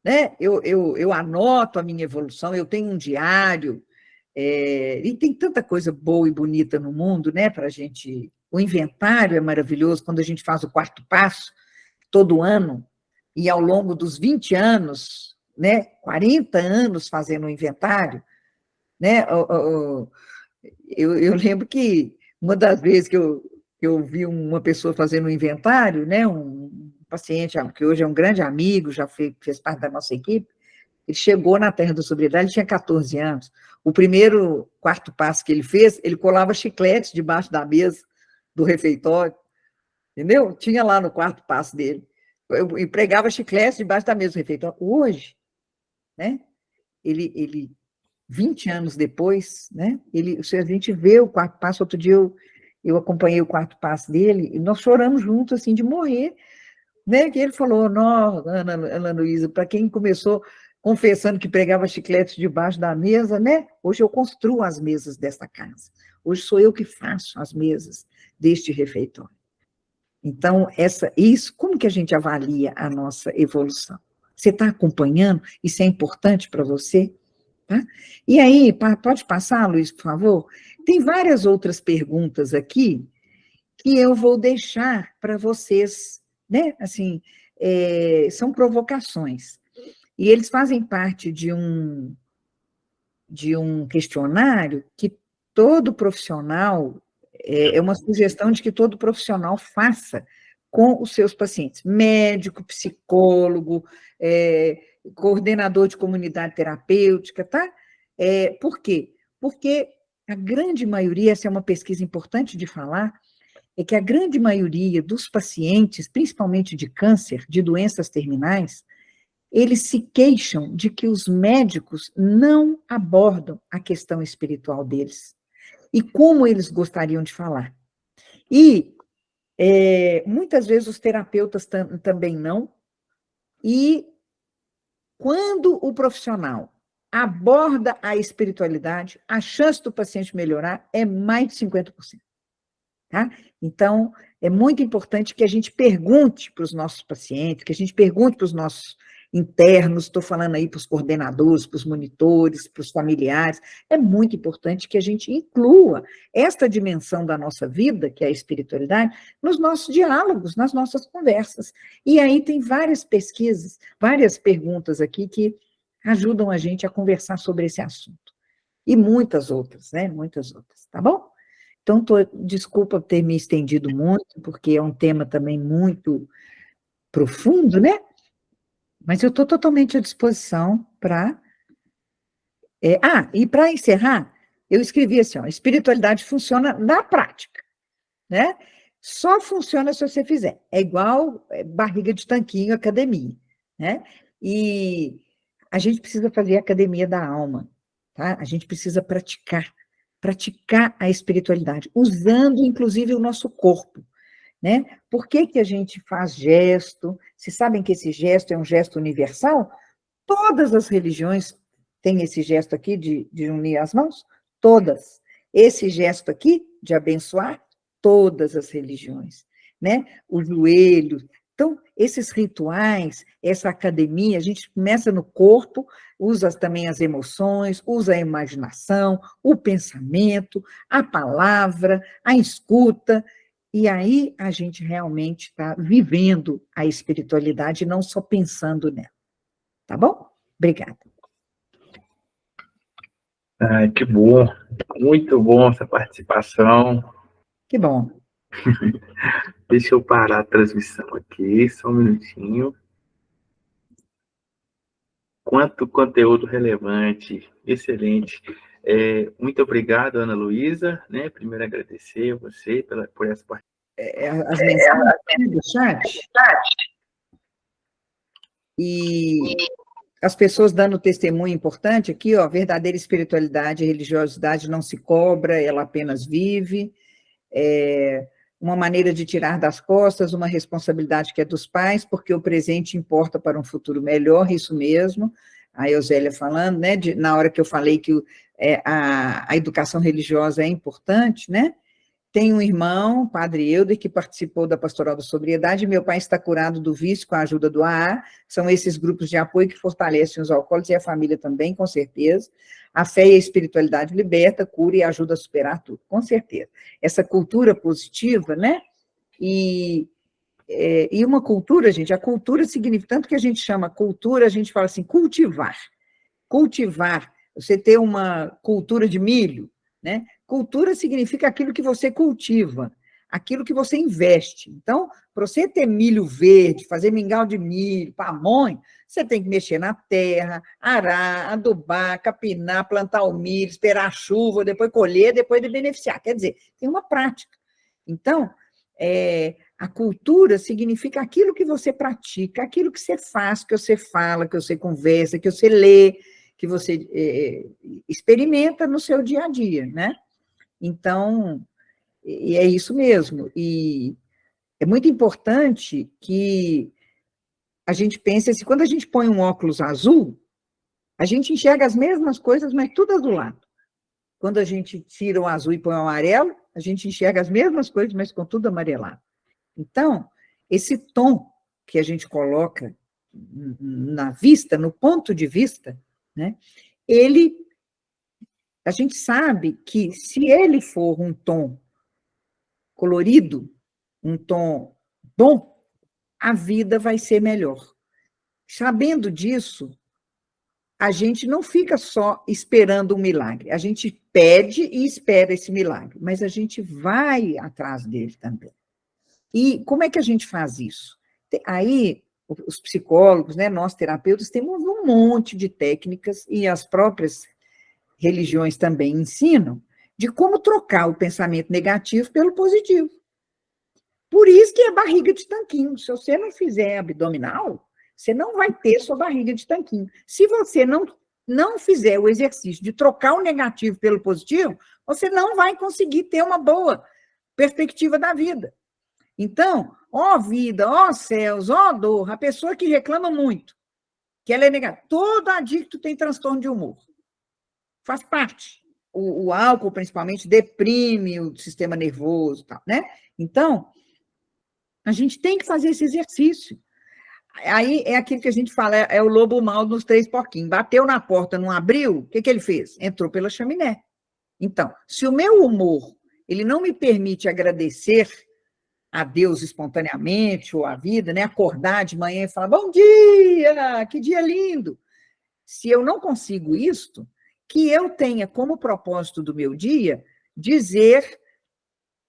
né? Eu anoto a minha evolução, eu tenho um diário, e tem tanta coisa boa e bonita no mundo, né? Para a gente. O inventário é maravilhoso quando a gente faz o 4º passo todo ano, e ao longo dos 20 anos, né? 40 anos fazendo o inventário, né? Eu lembro que uma das vezes que eu vi uma pessoa fazendo um inventário, né? Um paciente que hoje é um grande amigo, já fez parte da nossa equipe, ele chegou na Terra da Sobriedade, ele tinha 14 anos. O primeiro 4º passo que ele fez, ele colava chicletes debaixo da mesa do refeitório, entendeu? Tinha lá no 4º passo dele. Eu pregava chicletes debaixo da mesa do refeitório. Hoje, né? Ele 20 anos depois, né? Se a gente vê o 4º passo, outro dia eu acompanhei o 4º passo dele, e nós choramos juntos, assim, de morrer, né? Que ele falou, não, Ana Luísa, para quem começou confessando que pregava chicletes debaixo da mesa, né? Hoje eu construo as mesas desta casa. Hoje sou eu que faço as mesas deste refeitório. Então, como que a gente avalia a nossa evolução? Você está acompanhando? Isso é importante para você? Tá? E aí, pode passar, Luiz, por favor? Tem várias outras perguntas aqui que eu vou deixar para vocês, né? Assim, são provocações. E eles fazem parte de um questionário que todo profissional, é uma sugestão de que todo profissional faça com os seus pacientes, médico, psicólogo, coordenador de comunidade terapêutica, tá? Por quê? Porque a grande maioria, essa é uma pesquisa importante de falar, é que a grande maioria dos pacientes, principalmente de câncer, de doenças terminais, eles se queixam de que os médicos não abordam a questão espiritual deles e como eles gostariam de falar. E muitas vezes os terapeutas também não, e quando o profissional aborda a espiritualidade, a chance do paciente melhorar é mais de 50%. Tá? Então, é muito importante que a gente pergunte para os nossos pacientes, que a gente pergunte para os nossos internos, estou falando aí para os coordenadores, para os monitores, para os familiares, é muito importante que a gente inclua esta dimensão da nossa vida, que é a espiritualidade, nos nossos diálogos, nas nossas conversas. E aí tem várias pesquisas, várias perguntas aqui que ajudam a gente a conversar sobre esse assunto. E muitas outras, né? Muitas outras, tá bom? Então, desculpa ter me estendido muito, porque é um tema também muito profundo, né? Mas eu estou totalmente à disposição para... e para encerrar, eu escrevi assim, ó, espiritualidade funciona na prática, né? Só funciona se você fizer. É igual barriga de tanquinho, academia, né? E a gente precisa fazer a academia da alma, tá? A gente precisa praticar a espiritualidade, usando, inclusive, o nosso corpo, né? Por que que a gente faz gesto? Vocês sabem que esse gesto é um gesto universal? Todas as religiões têm esse gesto aqui de unir as mãos? Todas. Esse gesto aqui de abençoar, todas as religiões, né? O joelho. Então, esses rituais, essa academia, a gente começa no corpo, usa também as emoções, usa a imaginação, o pensamento, a palavra, a escuta, e aí a gente realmente está vivendo a espiritualidade, não só pensando nela. Tá bom? Obrigada. Que bom, muito bom essa participação. Que bom. Deixa eu parar a transmissão aqui, só um minutinho. Quanto conteúdo relevante, excelente. Muito obrigado, Ana Luísa, né? Primeiro agradecer a você por essa participação. As mensagens do chat. E as pessoas dando testemunho importante aqui, ó, verdadeira espiritualidade e religiosidade não se cobra, ela apenas vive. Uma maneira de tirar das costas uma responsabilidade que é dos pais, porque o presente importa para um futuro melhor, isso mesmo. A Eusélia falando, né, na hora que eu falei que a educação religiosa é importante, né? Tenho um irmão, padre Euder, que participou da Pastoral da Sobriedade. Meu pai está curado do vício com a ajuda do AA. São esses grupos de apoio que fortalecem os alcoólicos e a família também, com certeza. A fé e a espiritualidade liberta, cura e ajuda a superar tudo, com certeza. Essa cultura positiva, né? E uma cultura, gente, a cultura significa, tanto que a gente chama cultura, a gente fala assim, cultivar. Cultivar, você ter uma cultura de milho, né? Cultura significa aquilo que você cultiva, aquilo que você investe. Então, para você ter milho verde, fazer mingau de milho, pamonha, você tem que mexer na terra, arar, adubar, capinar, plantar o milho, esperar a chuva, depois colher, depois de beneficiar. Quer dizer, tem uma prática. Então, a cultura significa aquilo que você pratica, aquilo que você faz, que você fala, que você conversa, que você lê, que você experimenta no seu dia a dia, né? Então, e é isso mesmo. E é muito importante que a gente pense assim, quando a gente põe um óculos azul, a gente enxerga as mesmas coisas, mas tudo azulado. Quando a gente tira o azul e põe o amarelo, a gente enxerga as mesmas coisas, mas com tudo amarelado. Então, esse tom que a gente coloca na vista, no ponto de vista, né, a gente sabe que se ele for um tom colorido, um tom bom, a vida vai ser melhor. Sabendo disso, a gente não fica só esperando um milagre, a gente pede e espera esse milagre, mas a gente vai atrás dele também. E como é que a gente faz isso? Aí, os psicólogos, né, nós terapeutas, temos um monte de técnicas, e as próprias religiões também ensinam, de como trocar o pensamento negativo pelo positivo. Por isso que é barriga de tanquinho. Se você não fizer abdominal, você não vai ter sua barriga de tanquinho. Se você não fizer o exercício de trocar o negativo pelo positivo, você não vai conseguir ter uma boa perspectiva da vida. Então, ó vida, ó céus, ó dor, a pessoa que reclama muito, que ela é negativa, todo adicto tem transtorno de humor. Faz parte. O álcool, principalmente, deprime o sistema nervoso, tal, né? Então, a gente tem que fazer esse exercício. Aí é aquilo que a gente fala, é o lobo mau nos 3 porquinhos. Bateu na porta, não abriu, o que ele fez? Entrou pela chaminé. Então, se o meu humor, ele não me permite agradecer a Deus espontaneamente, ou a vida, né? Acordar de manhã e falar, bom dia, que dia lindo. Se eu não consigo isto, que eu tenha como propósito do meu dia dizer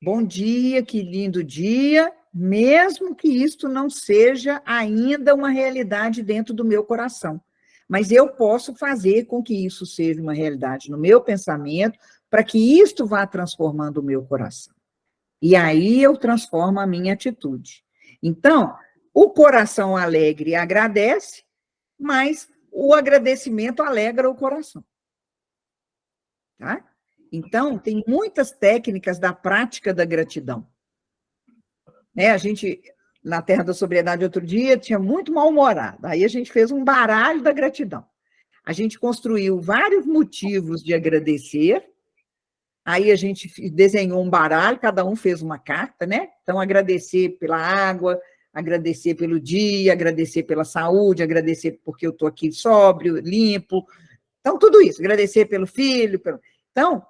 bom dia, que lindo dia, mesmo que isto não seja ainda uma realidade dentro do meu coração. Mas eu posso fazer com que isso seja uma realidade no meu pensamento, para que isto vá transformando o meu coração. E aí eu transformo a minha atitude. Então, o coração alegre agradece, mas o agradecimento alegra o coração. Tá? Então, tem muitas técnicas da prática da gratidão. A gente, na Terra da Sobriedade, outro dia, tinha muito mal-humorado. Aí a gente fez um baralho da gratidão. A gente construiu vários motivos de agradecer. Aí a gente desenhou um baralho, cada um fez uma carta, né? Então, agradecer pela água, agradecer pelo dia, agradecer pela saúde, agradecer porque eu estou aqui sóbrio, limpo. Então, tudo isso, agradecer pelo filho. Então,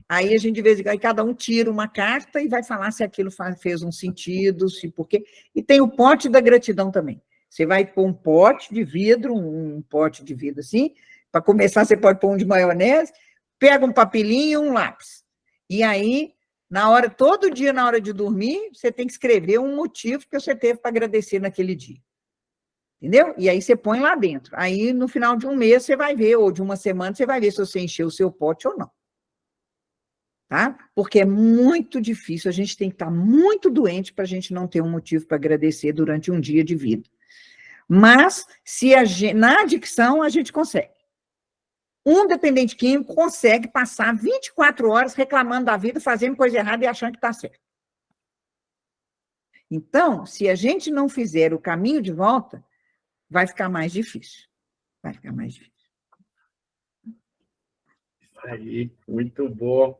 aí a gente, de vez em quando, cada um tira uma carta e vai falar se aquilo fez um sentido, se porquê. E tem o pote da gratidão também. Você vai pôr um pote de vidro, um pote de vidro assim, para começar, você pode pôr um de maionese, pega um papelinho e um lápis. E aí, todo dia, na hora de dormir, você tem que escrever um motivo que você teve para agradecer naquele dia. Entendeu? E aí você põe lá dentro. Aí, no final de um mês, você vai ver, ou de uma semana, você vai ver se você encheu o seu pote ou não. Tá? Porque é muito difícil, a gente tem que estar muito doente para a gente não ter um motivo para agradecer durante um dia de vida. Mas, na adicção, a gente consegue. Um dependente químico consegue passar 24 horas reclamando da vida, fazendo coisa errada e achando que está certo. Então, se a gente não fizer o caminho de volta, vai ficar mais difícil. Vai ficar mais difícil. Isso aí, muito bom.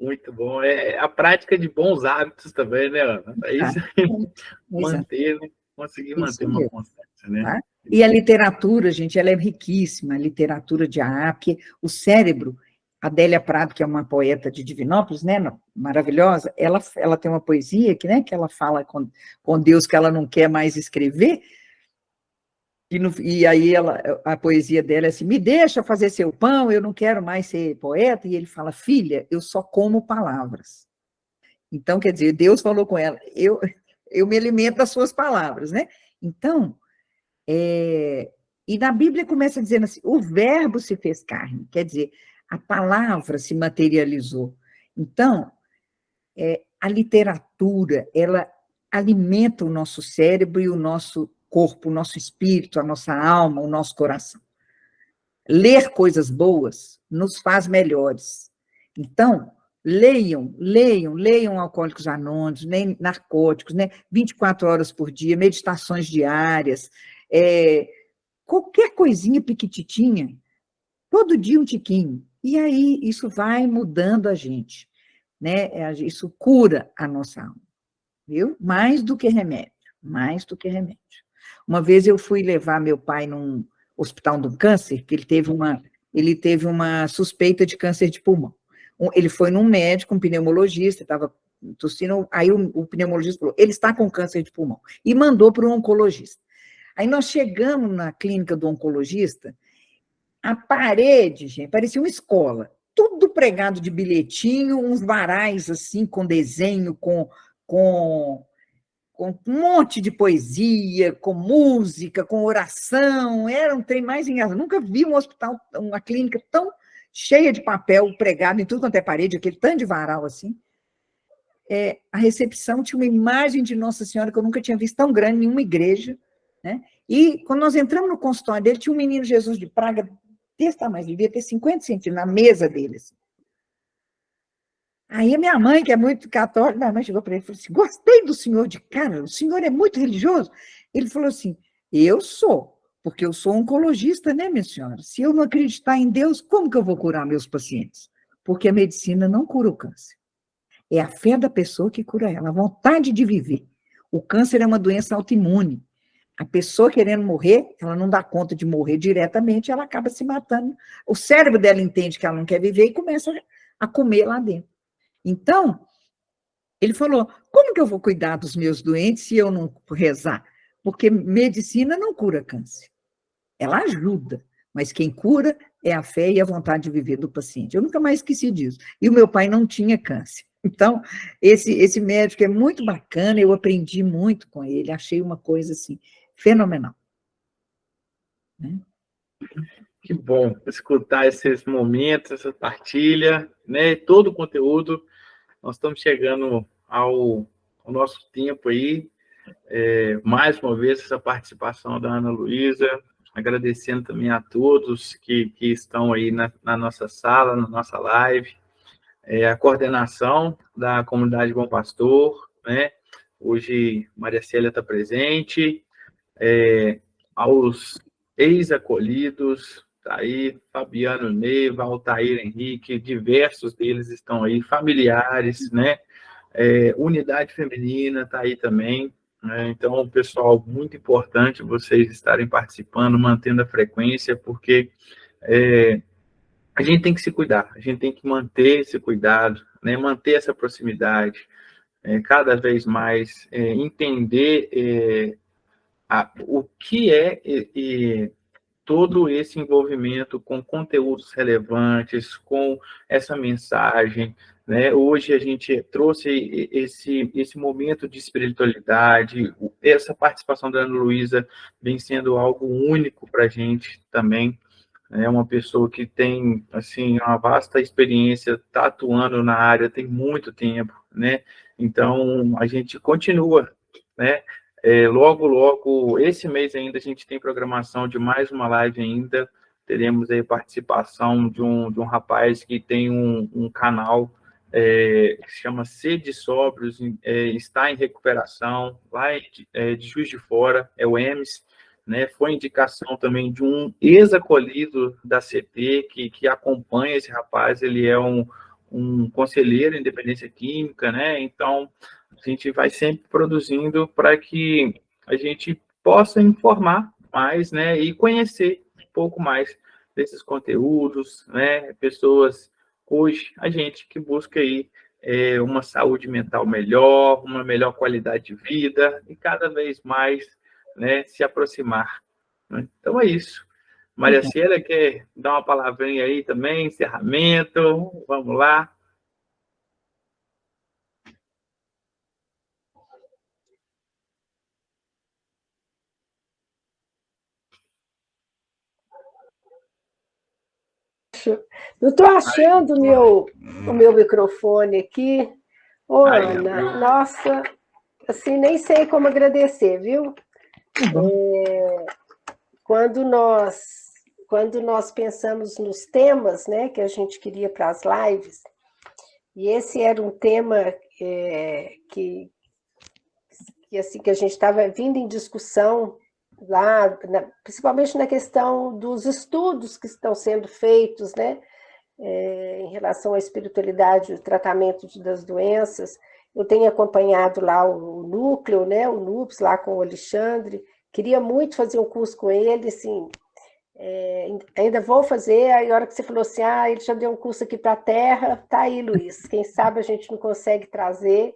Muito bom. É a prática de bons hábitos também, né, Ana? É isso aí, manter, né? Conseguir manter Isso uma mesmo. constância, né? Tá? E a literatura, gente, ela é riquíssima, a literatura de A, porque o cérebro, a Adélia Prado, que é uma poeta de Divinópolis, né, maravilhosa, ela tem uma poesia que, né, que ela fala com Deus que ela não quer mais escrever, e aí a poesia dela é assim, me deixa fazer seu pão, eu não quero mais ser poeta, e ele fala, filha, eu só como palavras. Então, quer dizer, Deus falou com ela, eu me alimento das suas palavras, né? Então, e na Bíblia começa dizendo assim, o verbo se fez carne, quer dizer, a palavra se materializou. Então, a literatura, ela alimenta o nosso cérebro e o nosso corpo, o nosso espírito, a nossa alma, o nosso coração. Ler coisas boas nos faz melhores. Então, leiam Alcoólicos Anônimos, nem Narcóticos, né? 24 horas por dia, meditações diárias, qualquer coisinha piquititinha, todo dia um tiquinho. E aí isso vai mudando a gente, né? Isso cura a nossa alma, viu? Mais do que remédio, mais do que remédio. Uma vez eu fui levar meu pai num hospital do câncer, que ele teve uma suspeita de câncer de pulmão. Ele foi num médico, um pneumologista, estava tossindo, aí o pneumologista falou, ele está com câncer de pulmão, e mandou para um oncologista. Aí nós chegamos na clínica do oncologista, a parede, gente, parecia uma escola, tudo pregado de bilhetinho, uns varais assim, com desenho, com um monte de poesia, com música, com oração, era um trem mais engraçado. Nunca vi um hospital, uma clínica tão cheia de papel pregado em tudo quanto é parede, aquele tanto de varal assim. A recepção tinha uma imagem de Nossa Senhora que eu nunca tinha visto tão grande em nenhuma igreja, né? E quando nós entramos no consultório dele, tinha um menino Jesus de Praga desse tamanho, devia ter 50 centímetros na mesa dele. Assim. Aí a minha mãe, que é muito católica, minha mãe chegou para ele e falou assim, gostei do senhor de cara, o senhor é muito religioso? Ele falou assim, eu sou, porque eu sou oncologista, né, minha senhora? Se eu não acreditar em Deus, como que eu vou curar meus pacientes? Porque a medicina não cura o câncer. É a fé da pessoa que cura ela, a vontade de viver. O câncer é uma doença autoimune. A pessoa querendo morrer, ela não dá conta de morrer diretamente, ela acaba se matando. O cérebro dela entende que ela não quer viver e começa a comer lá dentro. Então, ele falou, como que eu vou cuidar dos meus doentes se eu não rezar? Porque medicina não cura câncer. Ela ajuda, mas quem cura é a fé e a vontade de viver do paciente. Eu nunca mais esqueci disso. E o meu pai não tinha câncer. Então, esse médico é muito bacana, eu aprendi muito com ele, achei uma coisa, assim, fenomenal. Né? Que bom escutar esses momentos, essa partilha, né? Todo o conteúdo. Nós estamos chegando ao nosso tempo aí. Mais uma vez, essa participação da Ana Luísa, agradecendo também a todos que estão aí na nossa sala, na nossa live, a coordenação da comunidade Bom Pastor, né? Hoje, Maria Célia está presente, aos ex-acolhidos, tá aí, Fabiano Neiva, Altair Henrique, diversos deles estão aí, familiares, né? Unidade Feminina está aí também, né? Então, pessoal, muito importante vocês estarem participando, mantendo a frequência, porque a gente tem que se cuidar, a gente tem que manter esse cuidado, né? Manter essa proximidade, cada vez mais entender o que todo esse envolvimento com conteúdos relevantes, com essa mensagem, né? Hoje a gente trouxe esse momento de espiritualidade, essa participação da Ana Luísa vem sendo algo único para a gente também. É uma pessoa que tem, assim, uma vasta experiência, está atuando na área tem muito tempo, né? Então, a gente continua, né? Logo, esse mês ainda, a gente tem programação de mais uma live ainda, teremos aí participação de um rapaz que tem um canal que se chama Sede Sóbrios, está em recuperação, lá de Juiz de Fora, é o EMS, né? Foi indicação também de um ex-acolhido da CT que acompanha esse rapaz, ele é um um conselheiro em dependência química, né? Então, a gente vai sempre produzindo para que a gente possa informar mais, né? E conhecer um pouco mais desses conteúdos, né? Pessoas, hoje, a gente que busca aí uma saúde mental melhor, uma melhor qualidade de vida e cada vez mais, né, se aproximar, né? Então é isso. Maria Ciela quer dar uma palavrinha aí também, encerramento, vamos lá. Não estou achando o meu microfone aqui. Ô, Ana, nossa, assim, nem sei como agradecer, viu? Quando nós pensamos nos temas, né, que a gente queria para as lives, e esse era um tema assim, que a gente estava vindo em discussão lá, principalmente na questão dos estudos que estão sendo feitos, né, em relação à espiritualidade e o tratamento das doenças. Eu tenho acompanhado lá o núcleo, né, o NUPS, lá com o Alexandre. Queria muito fazer um curso com ele, assim, ainda vou fazer. Aí a hora que você falou assim, ele já deu um curso aqui para a Terra, tá aí, Luiz, quem sabe a gente não consegue trazer,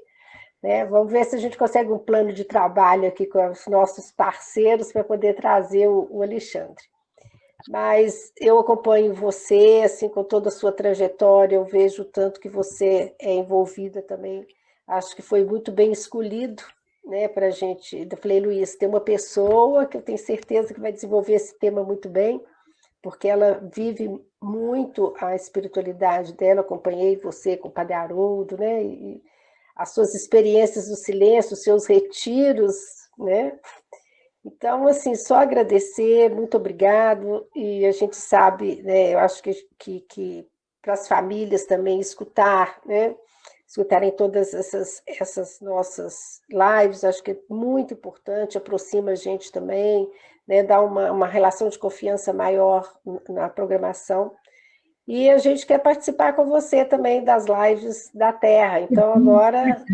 né? Vamos ver se a gente consegue um plano de trabalho aqui com os nossos parceiros para poder trazer o Alexandre. Mas eu acompanho você, assim, com toda a sua trajetória, eu vejo o tanto que você é envolvida também. Acho que foi muito bem escolhido, né, para a gente. Eu falei, Luiz, tem uma pessoa que eu tenho certeza que vai desenvolver esse tema muito bem, porque ela vive muito a espiritualidade dela. Acompanhei você com o Padre Haroldo, né, e as suas experiências no silêncio, os seus retiros, né? Então, assim, só agradecer, muito obrigado, e a gente sabe, né, eu acho que para as famílias também escutar, né, escutarem todas essas nossas lives, acho que é muito importante, aproxima a gente também, né, dá uma relação de confiança maior na programação. E a gente quer participar com você também das lives da Terra. Então, agora...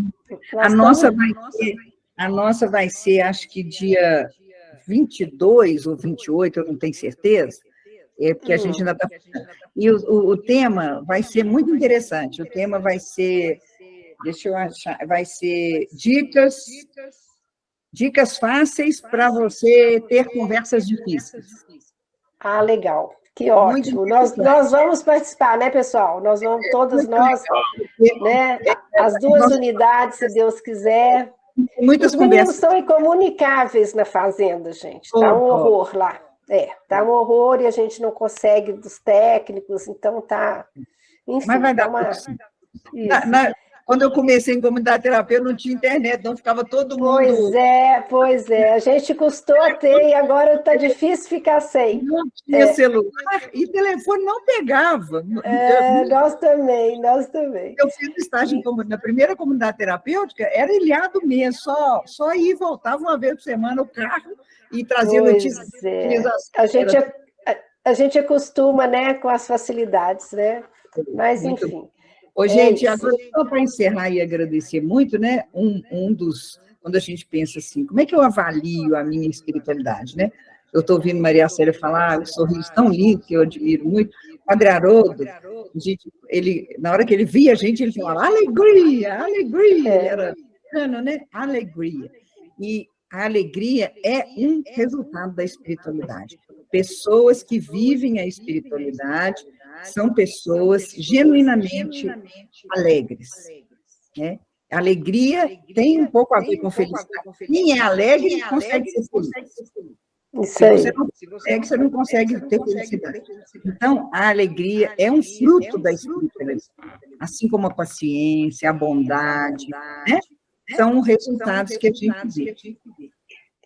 A nossa vai ser, acho que dia 22 ou 28, eu não tenho certeza, porque a gente ainda está... E o tema vai ser muito interessante. O tema vai ser, deixa eu achar, vai ser dicas fáceis para você ter conversas difíceis. Legal. Que ótimo. Nós vamos participar, né, pessoal? Nós vamos, todas nós, né? As duas unidades, se Deus quiser. Muitas Os meninos conversas. são incomunicáveis na fazenda, gente. Está um horror lá. Está um horror e a gente não consegue dos técnicos, então tá... Enfim, mas vai dar quando eu comecei em comunidade terapêutica, não tinha internet, não ficava todo mundo... Pois é. A gente custou a ter e agora está difícil ficar sem. Não tinha celular e telefone não pegava. Nós também. Eu fiz estágio na primeira comunidade terapêutica, era ilhado mesmo, só ir e voltava uma vez por semana o carro e trazia notícias. A gente acostuma, né, com as facilidades, né? Mas, enfim... Gente, agora, só para encerrar e agradecer muito, né? Quando a gente pensa assim, como é que eu avalio a minha espiritualidade, né? Eu estou ouvindo Maria Célia falar, o sorriso tão lindo, que eu admiro muito. O Padre Haroldo, na hora que ele via a gente, ele falava, alegria, ele era americano, né? Alegria. E a alegria é um resultado da espiritualidade. Pessoas que vivem a espiritualidade são pessoas genuinamente alegres, né? A alegria tem um pouco a ver com felicidade. Quem é alegre consegue ser feliz. Se você não consegue, você não consegue ter felicidade. Então, a alegria é um fruto da espiritualidade, assim como a paciência, a bondade, né? São resultados que a gente vê.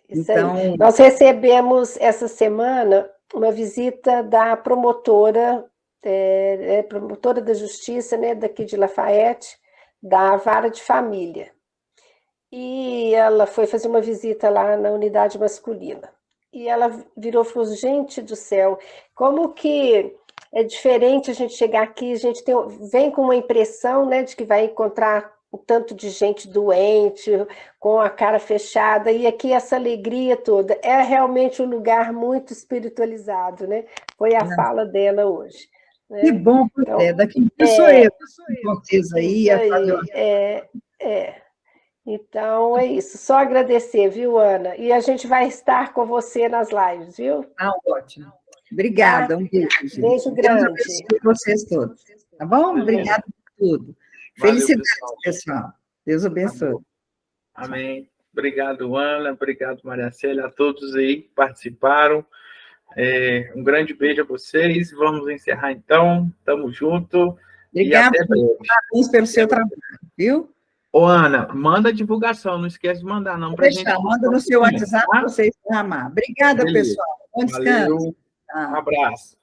Então, nós recebemos essa semana uma visita da promotora da Justiça, né, daqui de Lafayette, da Vara de Família. E ela foi fazer uma visita lá na unidade masculina. E ela virou e falou, gente do céu, como que É diferente a gente chegar aqui, a gente vem com uma impressão, né, de que vai encontrar um tanto de gente doente, com a cara fechada, e aqui essa alegria toda. É realmente um lugar muito espiritualizado, né? Foi a fala dela hoje. Né? Que bom, então, daqui sou eu, vocês aí. Então, é isso. Só agradecer, viu, Ana? E a gente vai estar com você nas lives, viu? Ótimo. Obrigada, um beijo, gente. Beijo grande. Deus abençoe vocês todos, tá bom? Obrigada por tudo. Felicidades, pessoal. Deus abençoe. Amém. Obrigado, Ana. Obrigado, Maria Célia, a todos aí que participaram. Um grande beijo a vocês. Vamos encerrar, então. Tamo junto. Obrigada pelo seu trabalho, viu? Ô, Ana, manda a divulgação. Não esquece de mandar, não, pra gente. Manda no seu WhatsApp para vocês amar. Obrigada, pessoal. Bom descanso. Valeu. Um abraço.